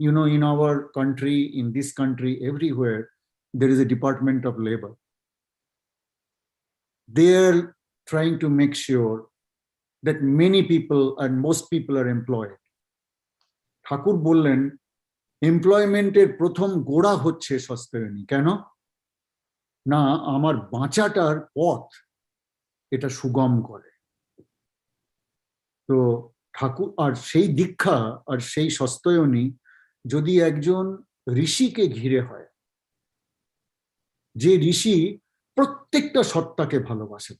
You know, in our country, in this country, everywhere, there is a Department of Labor. They are trying to make sure that many people and most people are employed. ঠাকুর বললেন এমপ্লয়মেন্টের প্রথম গোড়া হচ্ছে সস্তায়নী। কেন না, আমার বাঁচাটার পথ এটা সুগম করে। তো ঠাকুর আর সেই দীক্ষা আর সেই সস্তায়নী যদি একজন ঋষিকে ঘিরে হয়, যে ঋষি প্রত্যেকটা সত্তাকে ভালোবাসেন,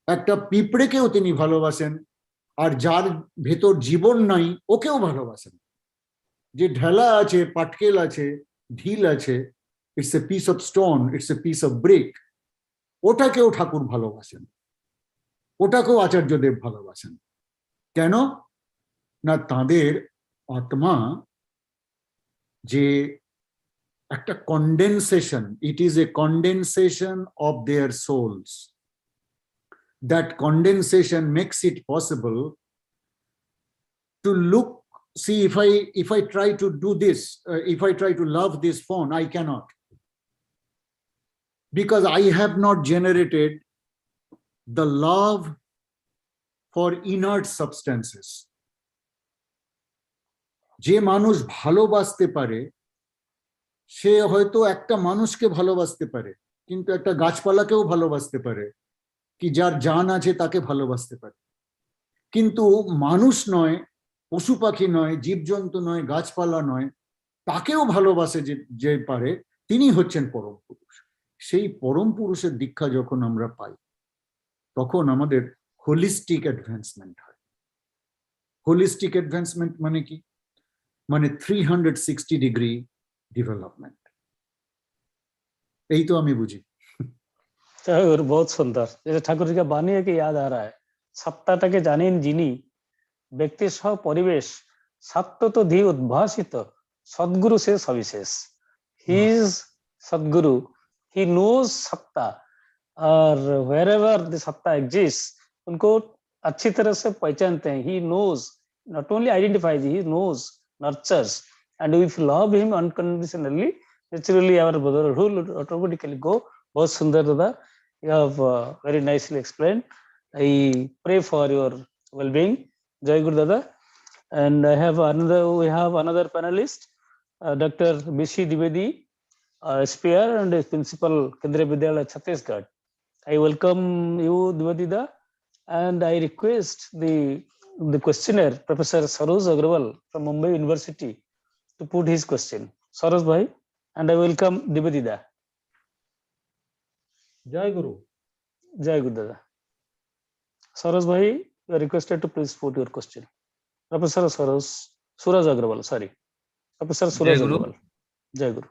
একটা পিঁপড়েকেও তিনি ভালোবাসেন, আর যার ভেতর জীবন নাই ওকেও ভালোবাসেন। যে ঢেলা আছে, পাটকেল আছে, ঢিল আছে, it's a piece of stone, it's a piece of brick, ওটাকেও ঠাকুর ভালোবাসেন, ওটাকেও আচার্যদেব ভালোবাসেন। কেন না, তাদের আত্মা যে একটা condensation, it is a condensation of their souls. That condensation makes it possible to look, see, if I try to do this, if I try to love this phone, I cannot, because I have not generated the love for inert substances. যে মানুষ ভালোবাসতে পারে সে হয়তো একটা মানুষকে ভালোবাসতে পারে, কিন্তু একটা গাছপালাকেও ভালোবাসতে পারে, কি যার জান আছে তাকে ভালোবাসতে পারে, কিন্তু মানুষ নয়, পশু পাখি নয়, জীবজন্তু নয়, গাছপালা নয়, তাকেও ভালোবাসে যে পারে, তিনি হচ্ছেন পরম পুরুষ। সেই পরম পুরুষের দীক্ষা যখন আমরা পাই তখন আমাদের হোলিস্টিক অ্যাডভান্সমেন্ট হয়। হোলিস্টিক অ্যাডভান্সমেন্ট মানে কি? মানে 360 ডিগ্রি डेवलपमेंट। यही तो हमें बुझी। और बहुत सुंदर, जैसे ठाकुर जी का वाणी है कि याद आ रहा है, सत्ताटाके जानेन जिनी व्यक्ति सह परिवेश सत्य तो धी उद्भासित सद्गुरु से सविशेष। He is Sadhguru, he knows सत्ता, और wherever the सत्ता exists उनको अच्छी तरह से पहचानते हैं। he knows, not only identifies, he knows, nurtures, and if you love him unconditionally, naturally our brotherhood will automatically go. बहुत सुंदर दादा, you have very nicely explained. I pray for your well-being. Jai Guru Dada. And we have another panelist, Dr. B.C. Dwivedi, SPR and Principal Kendriya Vidyalaya Chhattisgarh. I welcome you, Dwivedi, and I request the questioner, Professor Saroj Agrawal from Mumbai University, to put his question. Saroj bhai, and I welcome Dwivedi. Jai Guru. Jai Guru Dada. Saroj bhai, you are requested to please put your question. Professor Suraj Agrawal, sorry. Professor Suraj Agrawal. Jai Guru.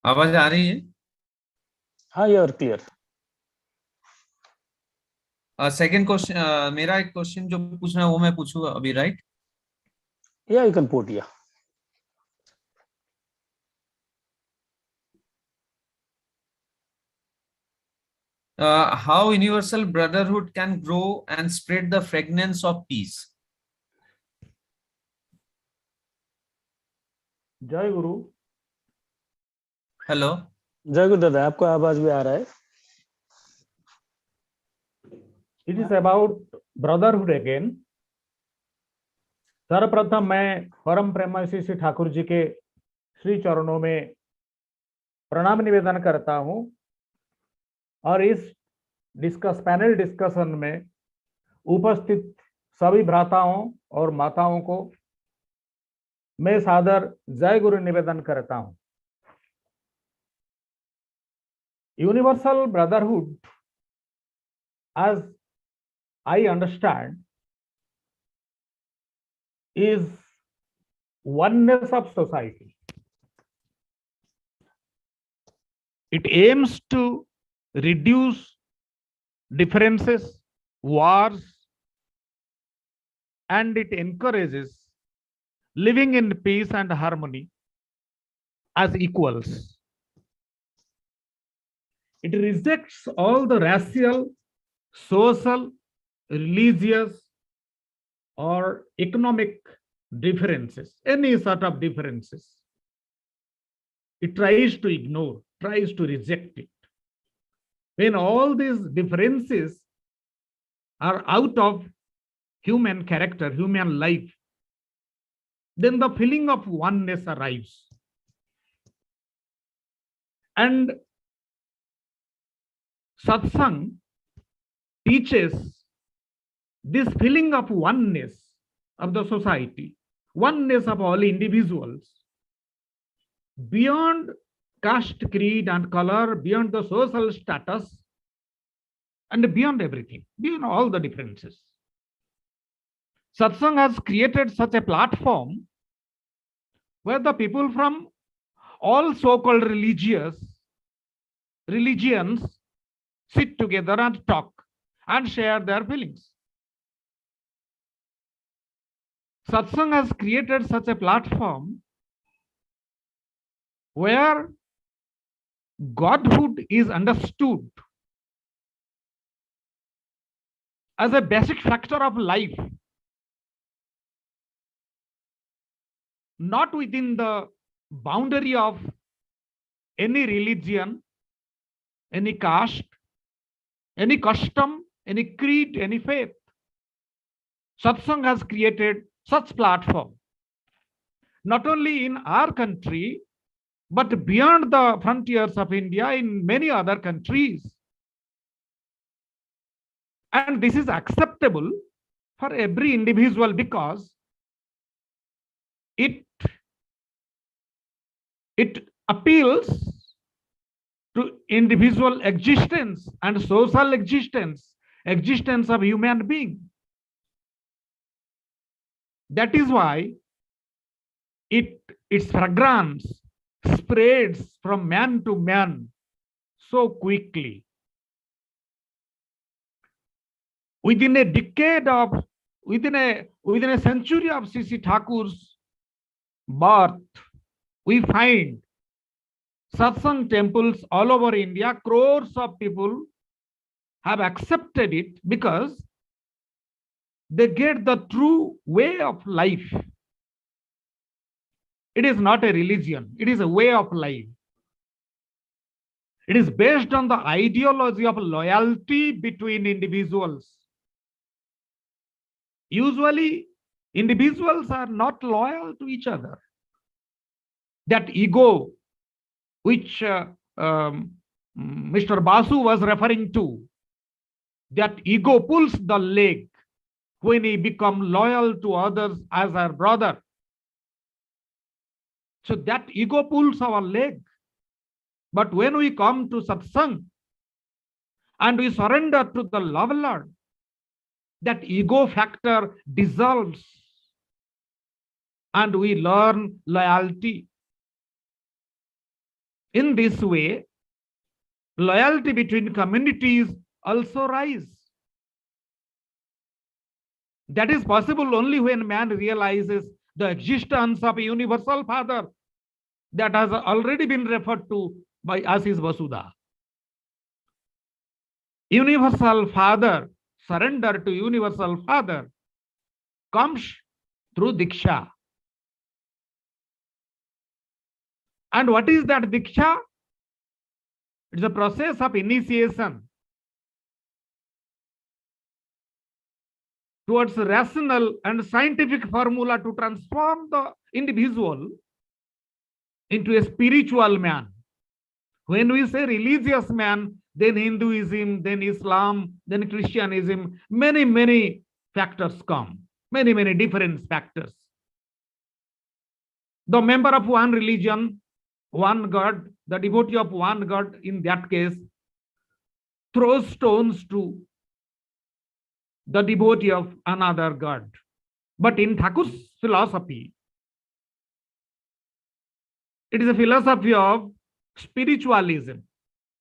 आवाज आ रही है? हाँ, you are clear. Second question, मेरा एक question जो पूछना है वो मैं पूछूंगा अभी, right? Yeah, you can put, yeah. How universal brotherhood can grow and spread the fragrance of peace? जय गुरु। हेलो, जय गुरु दादा, आपको आवाज भी आ रहा है? It is about brotherhood again. सर्वप्रथम मैं परम प्रेमासी श्री ठाकुर जी के श्री चरणों में प्रणाम निवेदन करता हूं, और इस पैनल डिस्कशन में उपस्थित सभी भ्राताओं और माताओं को मैं सादर जय गुरु निवेदन करता हूं। Universal brotherhood, as I understand, is oneness of society. It aims to reduce differences, wars, and it encourages living in peace and harmony as equals. It rejects all the racial, social, religious or economic differences, any sort of differences. It tries to ignore, tries to reject it. When all these differences are out of human character, human life, then the feeling of oneness arrives. And satsang teaches this feeling of oneness of the society, oneness of all individuals, beyond caste, creed, and color, beyond the social status, and beyond everything, beyond all the differences. Satsang has created such a platform where the people from all so-called religions sit together and talk and share their feelings. Satsang has created such a platform where Godhood is understood as a basic factor of life, not within the boundary of any religion, any caste, any custom, any creed, any faith. Satsang has created such platform, not only in our country, but beyond the frontiers of India, in many other countries. And this is acceptable for every individual because it appeals to individual existence and social existence of human being. That is why its fragrance spreads from man to man so quickly. Within a decade of, within a century of C.C. Thakur's birth, we find satsang temples all over India. Crores of people have accepted it because they get the true way of life. It is not a religion, it is a way of life. It is based on the ideology of loyalty between individuals. Usually, individuals are not loyal to each other. That ego, which Mr. Basu was referring to, that ego pulls the leg when we become loyal to others as our brother. So that ego pulls our leg. But when we come to satsang and we surrender to the love Lord, that ego factor dissolves and we learn loyalty. In this way, loyalty between communities also rise. That is possible only when man realizes the existence of a universal Father that has already been referred to by us is Vasudha. Universal Father, surrender to Universal Father comes through Diksha. And what is that Diksha? It's a process of initiation towards rational and scientific formula to transform the individual into a spiritual man. When we say religious man, then Hinduism, then Islam, then Christianism, many factors come, many different factors. The member of one religion, one God, the devotee of one God, in that case, throws stones to the devotee of another God. But in Thakur's philosophy, it is a philosophy of spiritualism.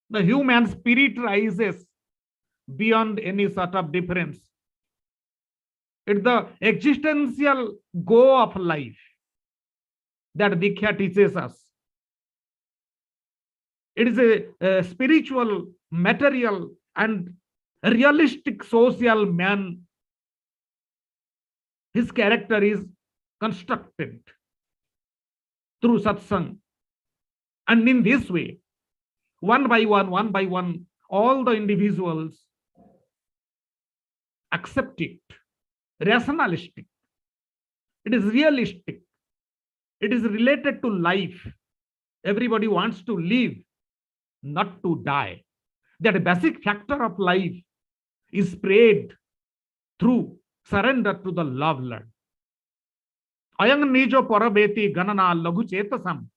The human spirit rises beyond any sort of difference. It's the existential goal of life that Diksha teaches us. It is a spiritual, material, and A realistic social man, his character is constructed through satsang. And in this way, one by one, all the individuals accept it. Rationalistic. It is realistic. It is related to life. Everybody wants to live, not to die. That basic factor of life is spread through surrender to the love Lord. Ayang nijo parabeti ganana laghu chetasam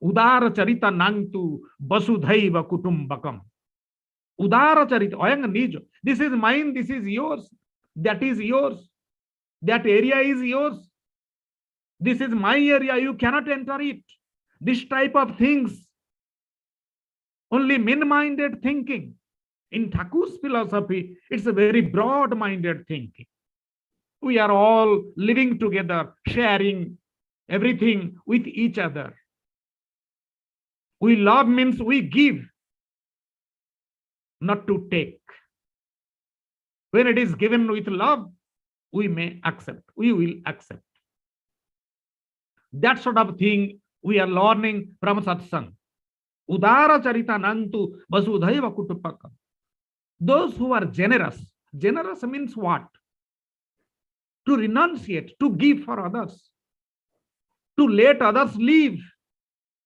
udara charita nangtu basudhaiva kutumbakam. Udara charita, ayang nijo. This is mine, this is yours, that is yours, that area is yours. This is my area, you cannot enter it. This type of things, only min-minded thinking. In Thakur's philosophy, it's a very broad-minded thinking. We are all living together, sharing everything with each other. We love means we give, not to take. When it is given with love, we may accept, we will accept. That sort of thing we are learning from satsang. Udara charita nantu vasudhaiva kutupakam. Those who are generous. Generous means what? To renunciate, to give for others, to let others live.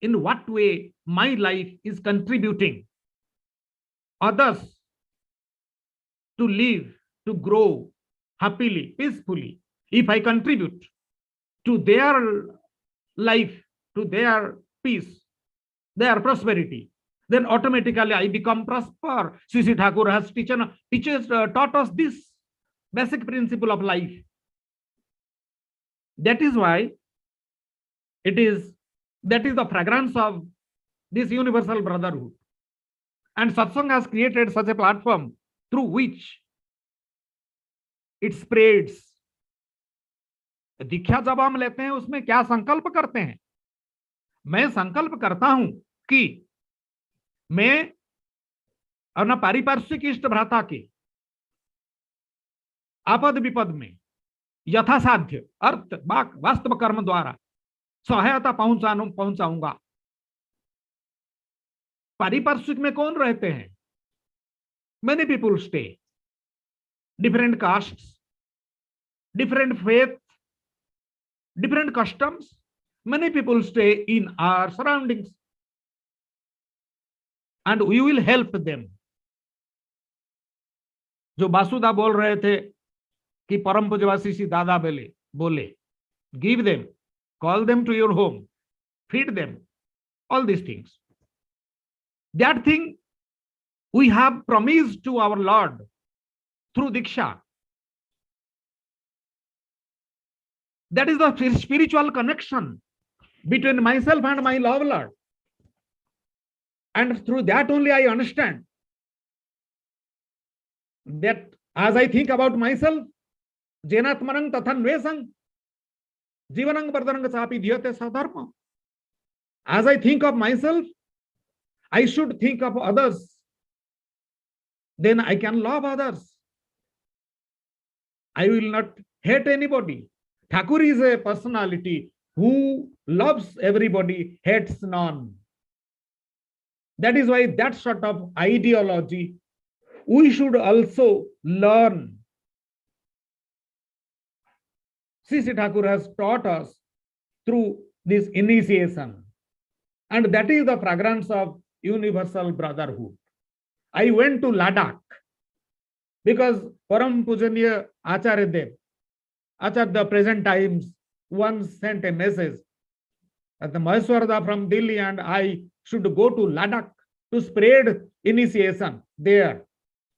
In what way my life is contributing others to live, to grow happily, peacefully. If I contribute to their life, to their peace, their prosperity, then automatically I become prosper. Sri Thakur has taught us this basic principle of life. That is why that is the fragrance of this universal brotherhood. And satsang has created such a platform through which it spreads. दीक्षा जब हम लेते हैं उसमें क्या संकल्प करते हैं? मैं संकल्प करता हूं कि मैं अपना पारिपार्श्विक इष्ट भ्राता के आपद विपद में यथासाध्य अर्थ वास्तव कर्म द्वारा सहायता पहुंचाऊंगा। पारिपार्श्विक में कौन रहते हैं? Many people stay. Different castes, different faith, different customs. Many people stay in our surroundings. And we will help them. जो बासुदा बोल रहे थे कि परम पूज्यवासी श्री दादा बोले, give them, call them to your home, feed them, all these things. That thing we have promised to our Lord through Diksha. That is the spiritual connection between myself and my love Lord. And through that only I understand that as I think about myself, jenatmanang tathanvesang jivanang vardhanang sapi dhyate sadharma. As I think of myself, I should think of others. Then I can love others. I will not hate anybody. Thakur is a personality who loves everybody, hates none. That is why that sort of ideology we should also learn. Sri Thakur has taught us through this initiation. And that is the fragrance of universal brotherhood. I went to Ladakh because Param Pujaniya Acharya Dev, at the present times, once sent a message that the Maheshwarda from Delhi and I should go to Ladakh to spread initiation there.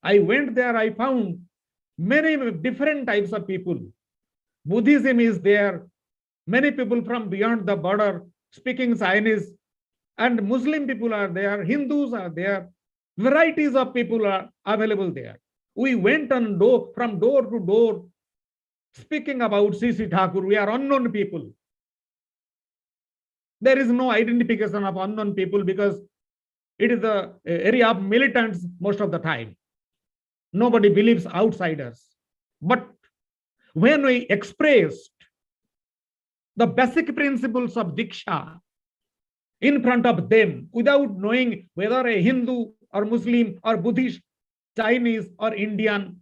I went there, I found many different types of people. Buddhism is there, many people from beyond the border speaking Chinese, and Muslim people are there, Hindus are there, varieties of people are available there. We went on from door to door speaking about Sri Thakur. We are unknown people. There is no identification of unknown people because it is the area of militants most of the time. Nobody believes outsiders. But when we expressed the basic principles of Diksha in front of them without knowing whether a Hindu or Muslim or Buddhist, Chinese or Indian,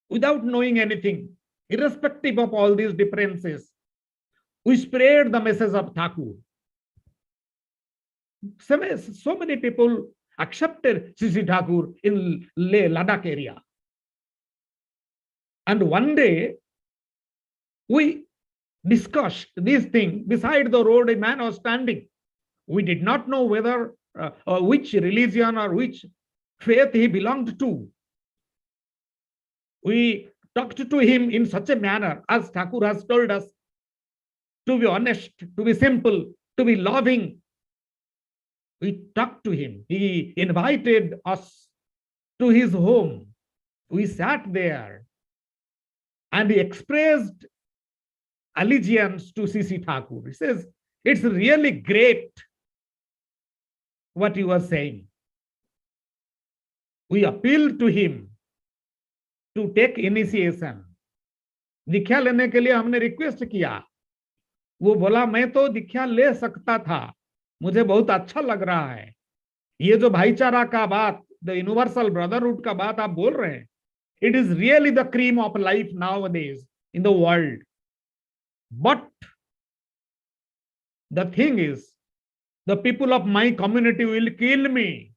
without knowing anything, irrespective of all these differences, we spread the message of Thakur. So many people accepted Sisi Thakur in Ladakh area. And one day, we discussed this thing. Beside the road, a man was standing. We did not know whether which religion or which faith he belonged to. We talked to him in such a manner as Thakur has told us, to be honest, to be simple, to be loving. We talked to him. He invited us to his home. We sat there and he expressed allegiance to Sisi Thakur. He says, it's really great what you are saying. We appealed to him to take initiation. दीक्षा लेने के लिए हमने request किया. वो बोला मैं तो दीक्षा ले सकता था, मुझे बहुत अच्छा लग रहा है. ये जो भाईचारा का बात, द यूनिवर्सल ब्रदरहुड का बात आप बोल रहे हैं, it is really the cream of life nowadays in the world. But the thing is, the people of my community will kill me.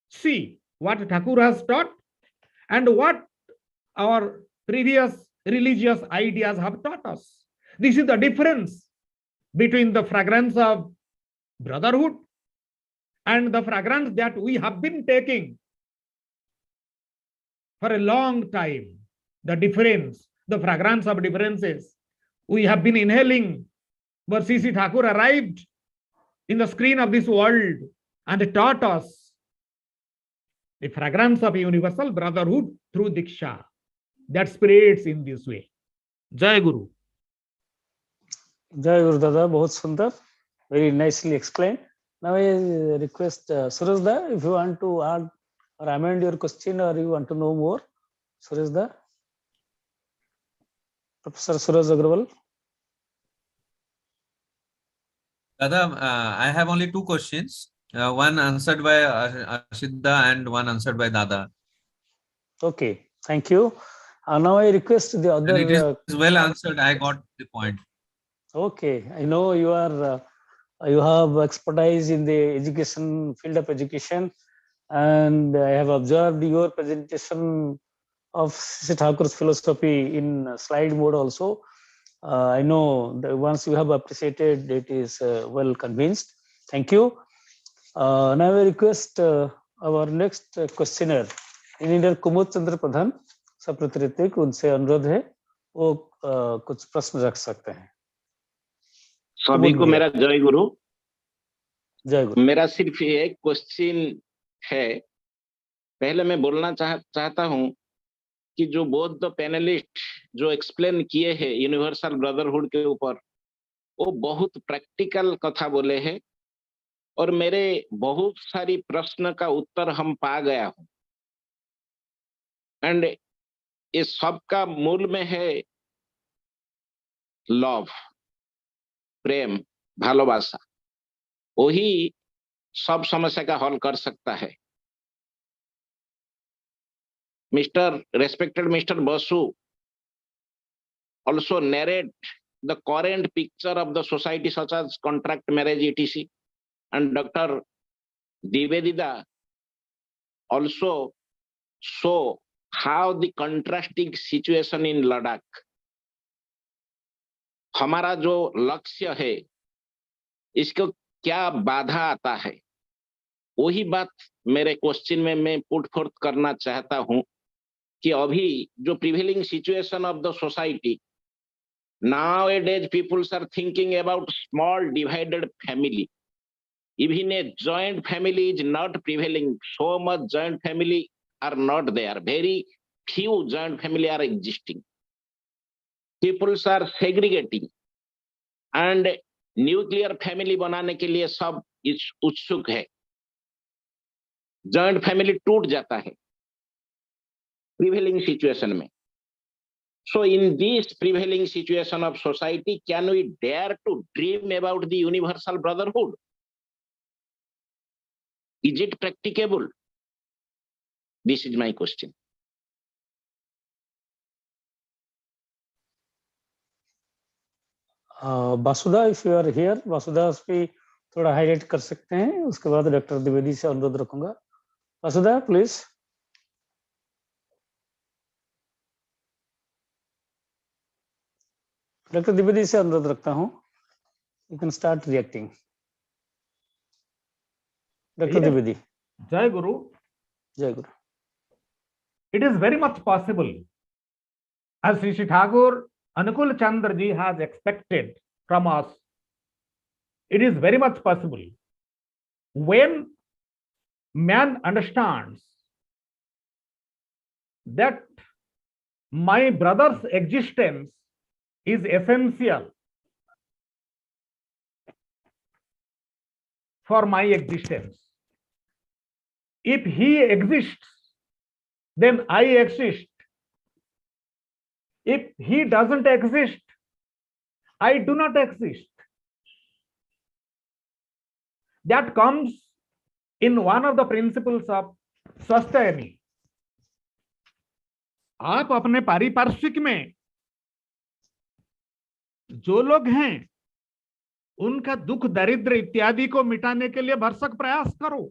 See what Thakur has taught and what our previous religious ideas have taught us. This is the difference between the fragrance of brotherhood and the fragrance that we have been taking for a long time. The difference, the fragrance of differences we have been inhaling. But Sisi Thakur arrived in the screen of this world and taught us the fragrance of universal brotherhood through Diksha that spreads in this way. Jai Guru. Jai Guru Dada, बहुत सुंदर, very nicely explained. Now I request Suresh Da, if you want to add or amend your question or you want to know more. Suresh Da, Professor Suresh Agrawal. Dada, I have only two questions. One answered by Ashida and one answered by Dada. Okay, thank you. Now I request the other. And it is well answered. I got the point. Okay, I know you are. You have expertise in the education field of education, and I have observed your presentation of Sisi Thakur's philosophy in slide mode also. I know that once you have appreciated, it is well convinced. Thank you. Now I request our next questioner, Engineer Kumud Chandra Pradhan, सप्रतिनिधिक उनसे अनुरोध है वो कुछ प्रश्न रख सकते हैं. सभी को मेरा जय गुरु. जय गुरु. मेरा सिर्फ एक क्वेश्चन है. पहले मैं बोलना चाहता हूं कि जो बौद्ध पैनलिस्ट जो एक्सप्लेन किए हैं यूनिवर्सल ब्रदरहुड के ऊपर, वो बहुत प्रैक्टिकल कथा बोले हैं और मेरे बहुत सारी प्रश्न का उत्तर हम पा गया हूं. एंड इस सब का मूल में है लव, प्रेम, भालोबासा. वही सब समस्या का हल कर सकता है. Respected Mr. Basu also narrate the current picture of the society such as contract marriage etc. And Dr. Divedida also show how the contrasting situation in Ladakh. हमारा जो लक्ष्य है इसको क्या बाधा आता है, वही बात मेरे क्वेश्चन में मैं पुट फोर्थ करना चाहता हूं कि अभी जो prevailing situation of the society, nowadays people are thinking about small divided family. Even a joint family is not prevailing. So much joint family are not there. Very few joint family are existing. People are segregating and nuclear family बनाने के लिए सब उत्सुक है. Joint family टूट जाता है. prevailing situation में. So in this prevailing situation of society, can we dare to dream about the universal brotherhood? Is it practicable? This is my question. Vasuda, if you are here, Vasuda उस पे थोड़ा highlight कर सकते हैं, उसके बाद डॉक्टर द्विवेदी से अनुरोध रखूंगा. वासुदा प्लीज. डॉक्टर द्विवेदी से अनुरोध रखता हूं, you can start reacting. Doctor Dwivedi. जय गुरु. जय गुरु. It is very much possible, as Sri Thakur Anukul Chandra ji has expected from us. It is very much possible when man understands that my brother's existence is essential for my existence. If he exists, then I exist. If he doesn't exist, I do not exist. That comes in one of the principles of swasthayani. आप अपने पारिपार्श्विक में जो लोग हैं उनका दुख दरिद्र इत्यादि को मिटाने के लिए भरसक प्रयास करो.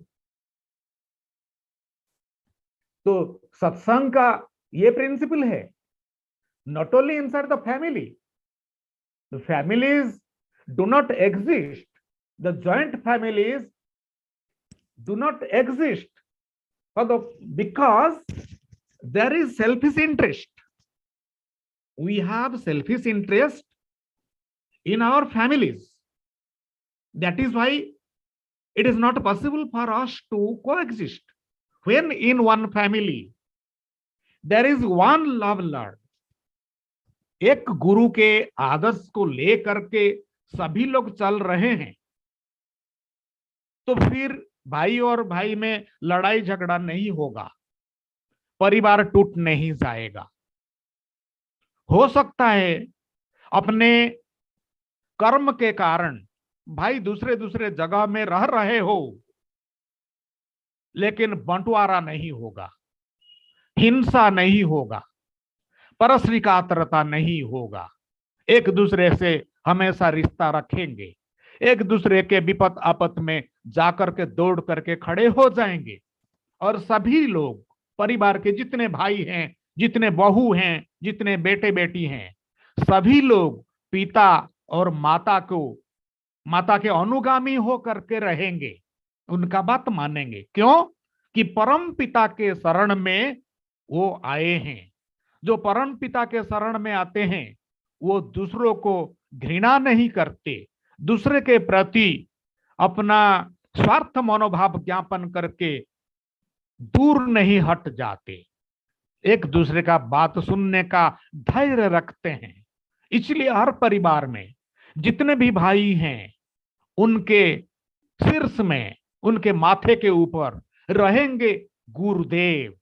तो सत्संग का ये प्रिंसिपल है. Not only inside the family. The families do not exist. The joint families do not exist because there is selfish interest. We have selfish interest in our families. That is why it is not possible for us to coexist. When in one family there is one love Lord, एक गुरु के आदर्श को लेकर के सभी लोग चल रहे हैं, तो फिर भाई और भाई में लड़ाई झगड़ा नहीं होगा, परिवार टूट नहीं जाएगा. हो सकता है अपने कर्म के कारण भाई दूसरे दूसरे जगह में रह रहे हो, लेकिन बंटवारा नहीं होगा, हिंसा नहीं होगा, परस्त्री कातरता नहीं होगा. एक दूसरे से हमेशा रिश्ता रखेंगे, एक दूसरे के विपत आपत में जाकर के दौड़ करके खड़े हो जाएंगे. और सभी लोग परिवार के जितने भाई हैं, जितने बहू हैं, जितने बेटे बेटी हैं, सभी लोग पिता और माता के अनुगामी हो करके रहेंगे, उनका बात मानेंगे. क्यों? कि परम पिता के शरण में वो आए हैं. जो परम पिता के शरण में आते हैं वो दूसरों को घृणा नहीं करते, दूसरे के प्रति अपना स्वार्थ मनोभाव ज्ञापन करके दूर नहीं हट जाते, एक दूसरे का बात सुनने का धैर्य रखते हैं. इसलिए हर परिवार में जितने भी भाई हैं उनके शीर्ष में, उनके माथे के ऊपर रहेंगे गुरुदेव.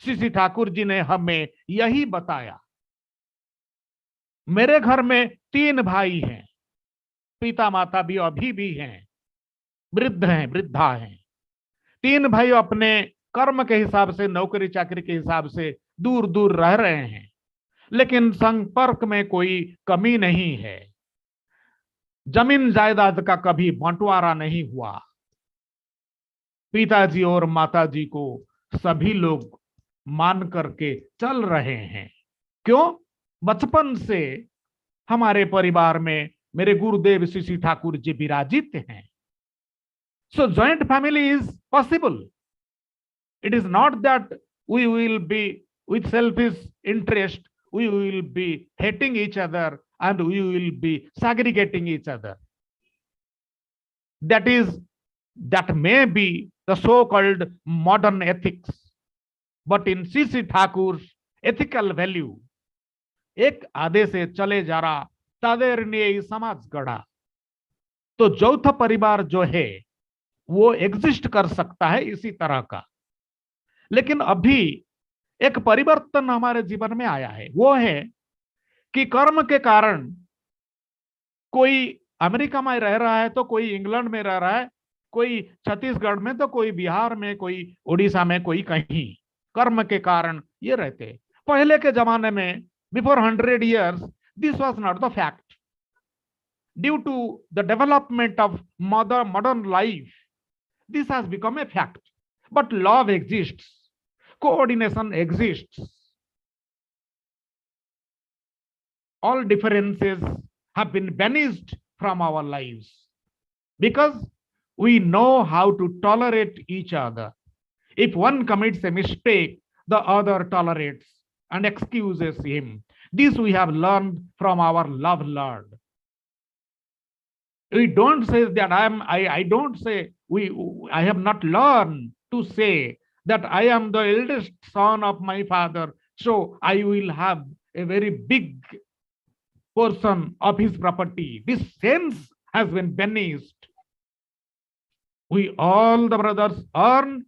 श्री ठाकुर जी ने हमें यही बताया. मेरे घर में 3 भाई हैं, पिता माता भी अभी भी हैं, वृद्ध हैं, वृद्धा हैं. 3 भाई अपने कर्म के हिसाब से, नौकरी चाकरी के हिसाब से दूर दूर रह रहे हैं, लेकिन संपर्क में कोई कमी नहीं है. जमीन जायदाद का कभी बंटवारा नहीं हुआ. पिताजी और माताजी को सभी लोग मान करके चल रहे हैं. क्यों? बचपन से हमारे परिवार में मेरे गुरुदेव श्री ठाकुर जी विराजित हैं. So joint family is possible. It is not that we will be with selfish interest, we will be hating each other and we will be segregating each other. That may be the so-called modern ethics. But in Sri Thakur's ethical value, एक आधे से चले जा रहा तादेरनीय समाज गढ़ा. तो चौथा परिवार जो है वो एग्जिस्ट कर सकता है इसी तरह का. लेकिन अभी एक परिवर्तन हमारे जीवन में आया है, वो है कि कर्म के कारण कोई अमेरिका में रह रहा है तो कोई इंग्लैंड में रह रहा है, कोई छत्तीसगढ़ में तो कोई बिहार में, कोई उड़ीसा में, कोई कहीं। कर्म के कारण ये रहते। पहले के जमाने में before 100 years this was not the fact. Due to the development of modern life, this has become a fact. But love exists, coordination exists. All differences have been banished from our lives because we know how to tolerate each other. If one commits a mistake, the other tolerates and excuses him. This we have learned from our love Lord. We don't say that I don't say I have not learned to say that I am the eldest son of my father, so I will have a very big portion of his property. This sense has been banished. We all the brothers earn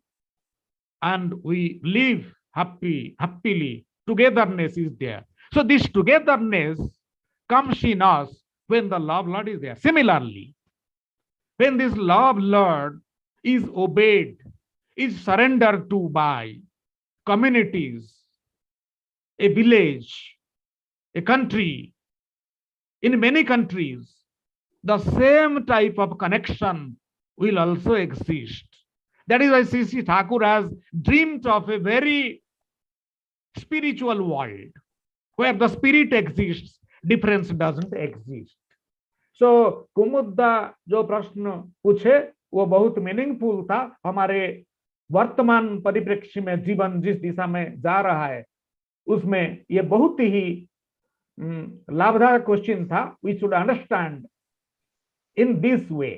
and we live happily. Togetherness is there. So this togetherness comes in us when the love Lord is there. Similarly, when this love Lord is obeyed, is surrendered to by communities, a village, a country, in many countries, the same type of connection will also exist. That is why C.C. Thakur has dreamed of a very spiritual world where the spirit exists, difference doesn't exist. So कुमुद्दा जो प्रश्न पूछे वो बहुत meaningful था। हमारे वर्तमान परिप्रेक्ष्य में जीवन जिस दिशा में जा रहा है उसमें ये बहुत ही लाभदायक क्वेश्चन था। We should understand in this way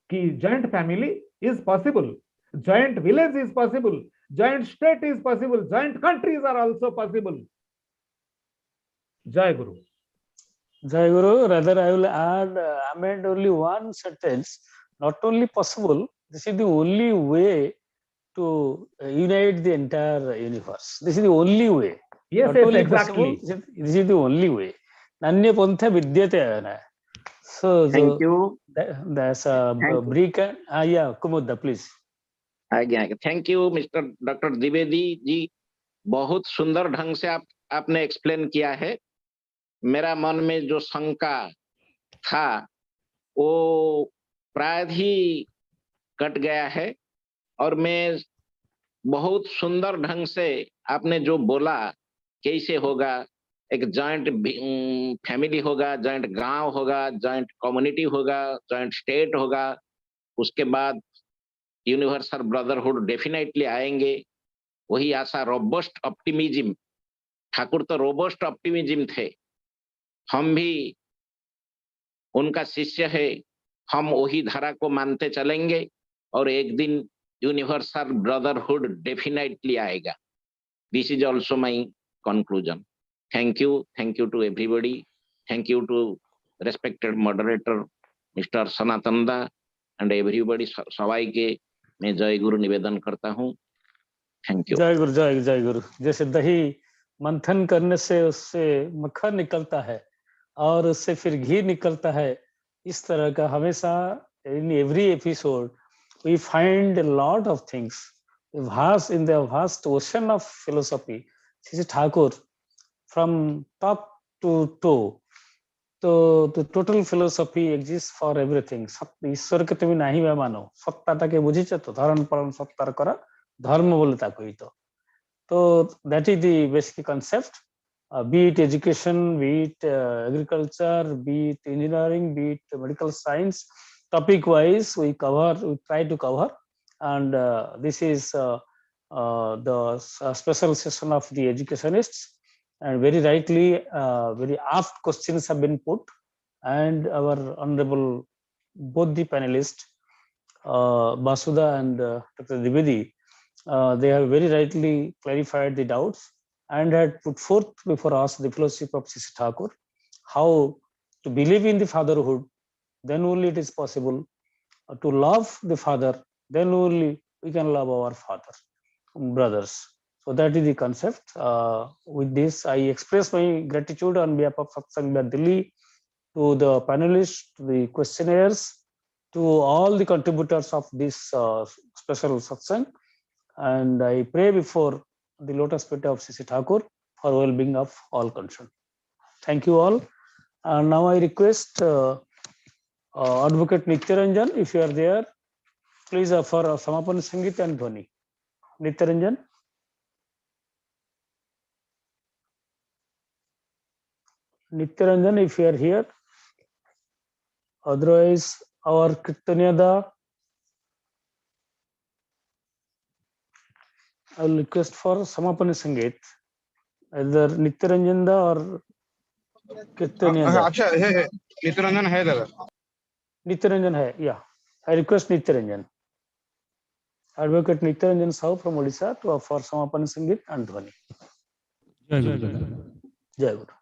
कि joint family is possible, joint village is possible, joint state is possible, joint countries are also possible. Jai Guru. Jai Guru, rather I will amend only one sentence. Not only possible, this is the only way to unite the entire universe. This is the only way. Yes, Not only exactly. possible, this is the only way. Nanya pantha vidyate ana. So Thank you. That's a break. Yeah, Kumudda, please. Thank you mister doctor Dwivedi ji, बहुत सुंदर ढंग से आपने explain किया है। मेरा मन में जो शंका था वो प्राय ही कट गया है और मैं बहुत सुंदर ढंग से आपने जो बोला कैसे होगा, एक जॉइंट फैमिली होगा, जॉइंट गांव होगा, जॉइंट कम्युनिटी होगा, जॉइंट स्टेट होगा, उसके बाद यूनिवर्सल ब्रदरहुड डेफिनेटली आएंगे। वही आशा, रोबस्ट ऑप्टिमिज्म। ठाकुर तो रोबस्ट ऑप्टिमिज्म थे, हम भी उनका शिष्य है, हम वही धारा को मानते चलेंगे और एक दिन यूनिवर्सल ब्रदरहुड डेफिनेटली आएगा। This is also my conclusion. Thank you to everybody. Thank you to respected moderator mister Sanatan da and everybody. Sawai के मैं जय गुरु निवेदन करता हूँ। Thank you. जय गुरु, जय गुरु। जैसे दही मंथन करने से उससे मक्खन निकलता है और उससे फिर घी निकलता है, इस तरह का हमेशा in every episode we find a lot of things vast in the vast ocean of philosophy. Shri Thakur from top to toe, तो the total philosophy exists for everything. ईश्वर के तुम नहीं मैं मानो, सत्ताटाके बुझिछ तो धरण परम सत्तार करा धर्म बोले ताको ही तो that is the basic concept. Be it education, be it agriculture, be it engineering, be it medical science, topic wise we try to cover, and this is the special session of the educationists, and very rightly very apt questions have been put, and our honorable both the panelists Basuda and Dr. Dwivedi, they have very rightly clarified the doubts and had put forth before us the philosophy of Sri Thakur, how to believe in the fatherhood, then only it is possible to love the father, then only we can love our father, brothers. So that is the concept. With this, I express my gratitude on behalf of SATSANG VIHAR Delhi to the panelists, to the questionnaires, to all the contributors of this special satsang, and I pray before the lotus feet of C.C. Thakur for well-being of all concerned. Thank you all. And now I request Advocate Nityaranjan, if you are there, please offer Samapana Sangeet and Dhwani. Nityaranjan. Nityaranjan, if you are here. Otherwise, our Kirtanyada, I will request for Samapana Sangeet, either Nityaranjanda or Kirtanyada. अच्छा है नित्यानंदन है दादा Nityaranjan hai, yeah. I request Nityaranjan. Advocate Nityaranjan Sahu from Odisha to offer Samapana Sangeet and Dhwani. Jai Guru. Jai Guru.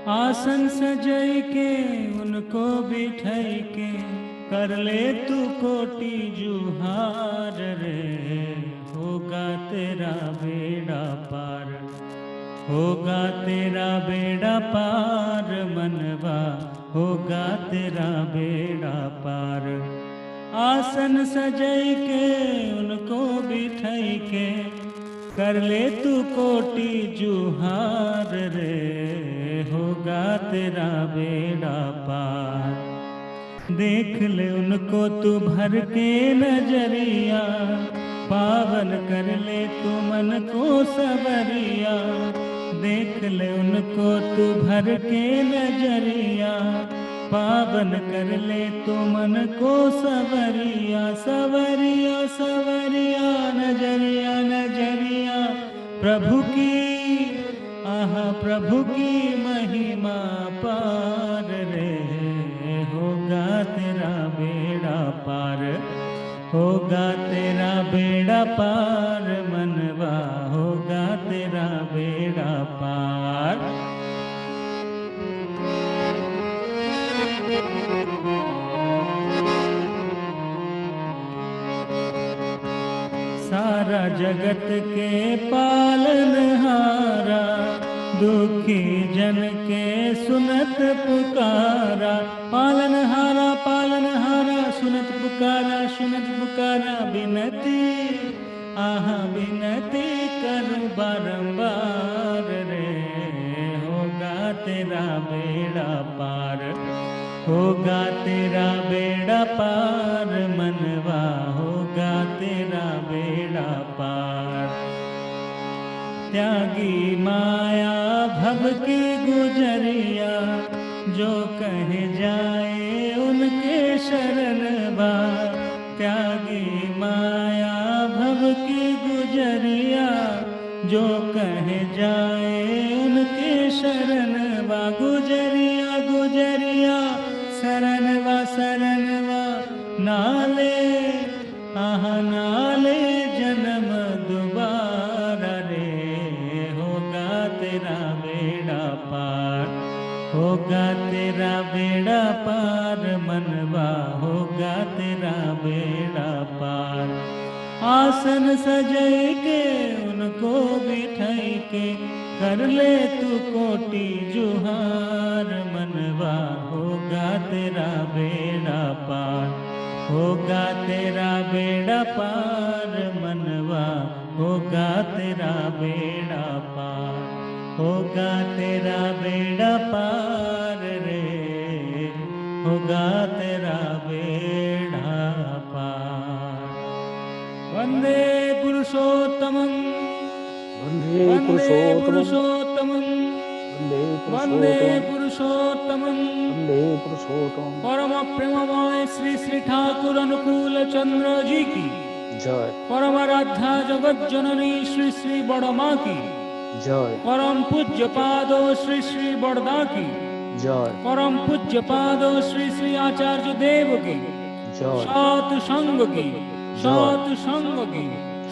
आसन सजई के उनको बिठाई के कर ले तू कोटि जुहार रे, होगा तेरा बेड़ा पार, होगा तेरा बेड़ा पार मनवा, होगा तेरा बेड़ा पार। आसन सजई के उनको बिठाई के कर ले तू कोटि जुहार रे, होगा तेरा बेड़ा पार। देख ले उनको तू भर के नजरिया, पावन कर ले तू मन को सबरिया। देख ले उनको तू भर के नजरिया, पावन कर ले तू मन को सबरिया। सवरिया सवरिया नजरिया नजरिया प्रभु की, आहा प्रभु की महिमा पार रे, होगा तेरा बेड़ा पार, होगा तेरा बेड़ा पार मनवा, होगा तेरा बेड़ा पार। सारा जगत के पालनहारा, दुखी जन के सुनत पुकारा। पालनहारा पालनहारा सुनत पुकारा, सुनत पुकारा बिनती, आहा बिनती करूं बारंबार रे, होगा तेरा बेड़ा पार, होगा तेरा बेड़ा पार मनवा, होगा तेरा बेड़ा पार। त्यागी माया भव की गुजरिया, जो कहे जाए उनके शरण बार। त्यागी माया भव की गुजरिया, जो कहे जाए उनके शरण बा। गुजरिया गुजरिया शरणवा शरणवा, नाले आहा नाले जन्म दोबारा रे, होगा तेरा बेड़ा पार, होगा तेरा बेड़ा पार मनवा, होगा तेरा बेड़ा पार। आसन सजई के उनको बिठाई के कर ले तू कोटि जुहार मनवा, होगा तेरा बेड़ा पार, होगा तेरा बेड़ा पार मनवा, होगा तेरा बेड़ा पार, होगा तेरा बेड़ा पार रे, होगा तेरा बेड़ा पार। वंदे पुरुषोत्तमं, वंदे पुरुषोत्तमं, वंदे पुरुषोत्तमं, वंदे पुरुषोत्तम। परम प्रेममय श्री श्री ठाकुर अनुकूल चंद्र जी की जय। परम आराध्या जगत जननी श्री श्री बड़मा की जय। परम पूज्य पादो श्री श्री बड़दा की जय। परम पूज्य पादो श्री श्री आचार्य देव की जय। सात संग की, सात संग की,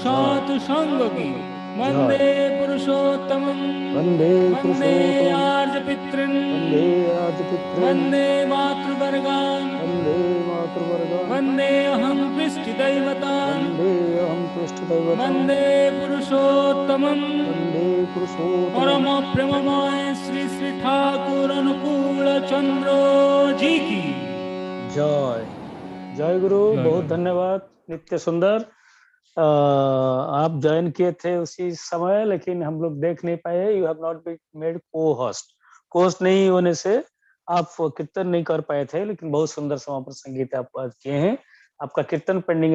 सात संग की। वंदे पुरुषोत्तमं, वंदे वंदे आर्य पितॄन् वन्दे आदिपितॄन् वन्दे मातृवर्गान् वन्दे मातृवर्गान् वन्दे अहं पृष्ठदैवतान् वन्देऽहं पृष्ठदैवतां वन्दे पुरुषोत्तमं वन्दे पुरुषोत्तमं परम प्रेममय श्री श्री ठाकुर अनुकूल चंद्र जी की जय। जय गुरु। जय बहुत गुरु। धन्यवाद नित्य सुंदर। आप ज्वाइन किए थे उसी समय, लेकिन हम लोग देख नहीं पाए। You have not been made को होस्ट नहीं होने से आप कीर्तन नहीं कर पाए थे, लेकिन बहुत सुंदर समापन संगीत आप किए हैं। आपका कीर्तन पेंडिंग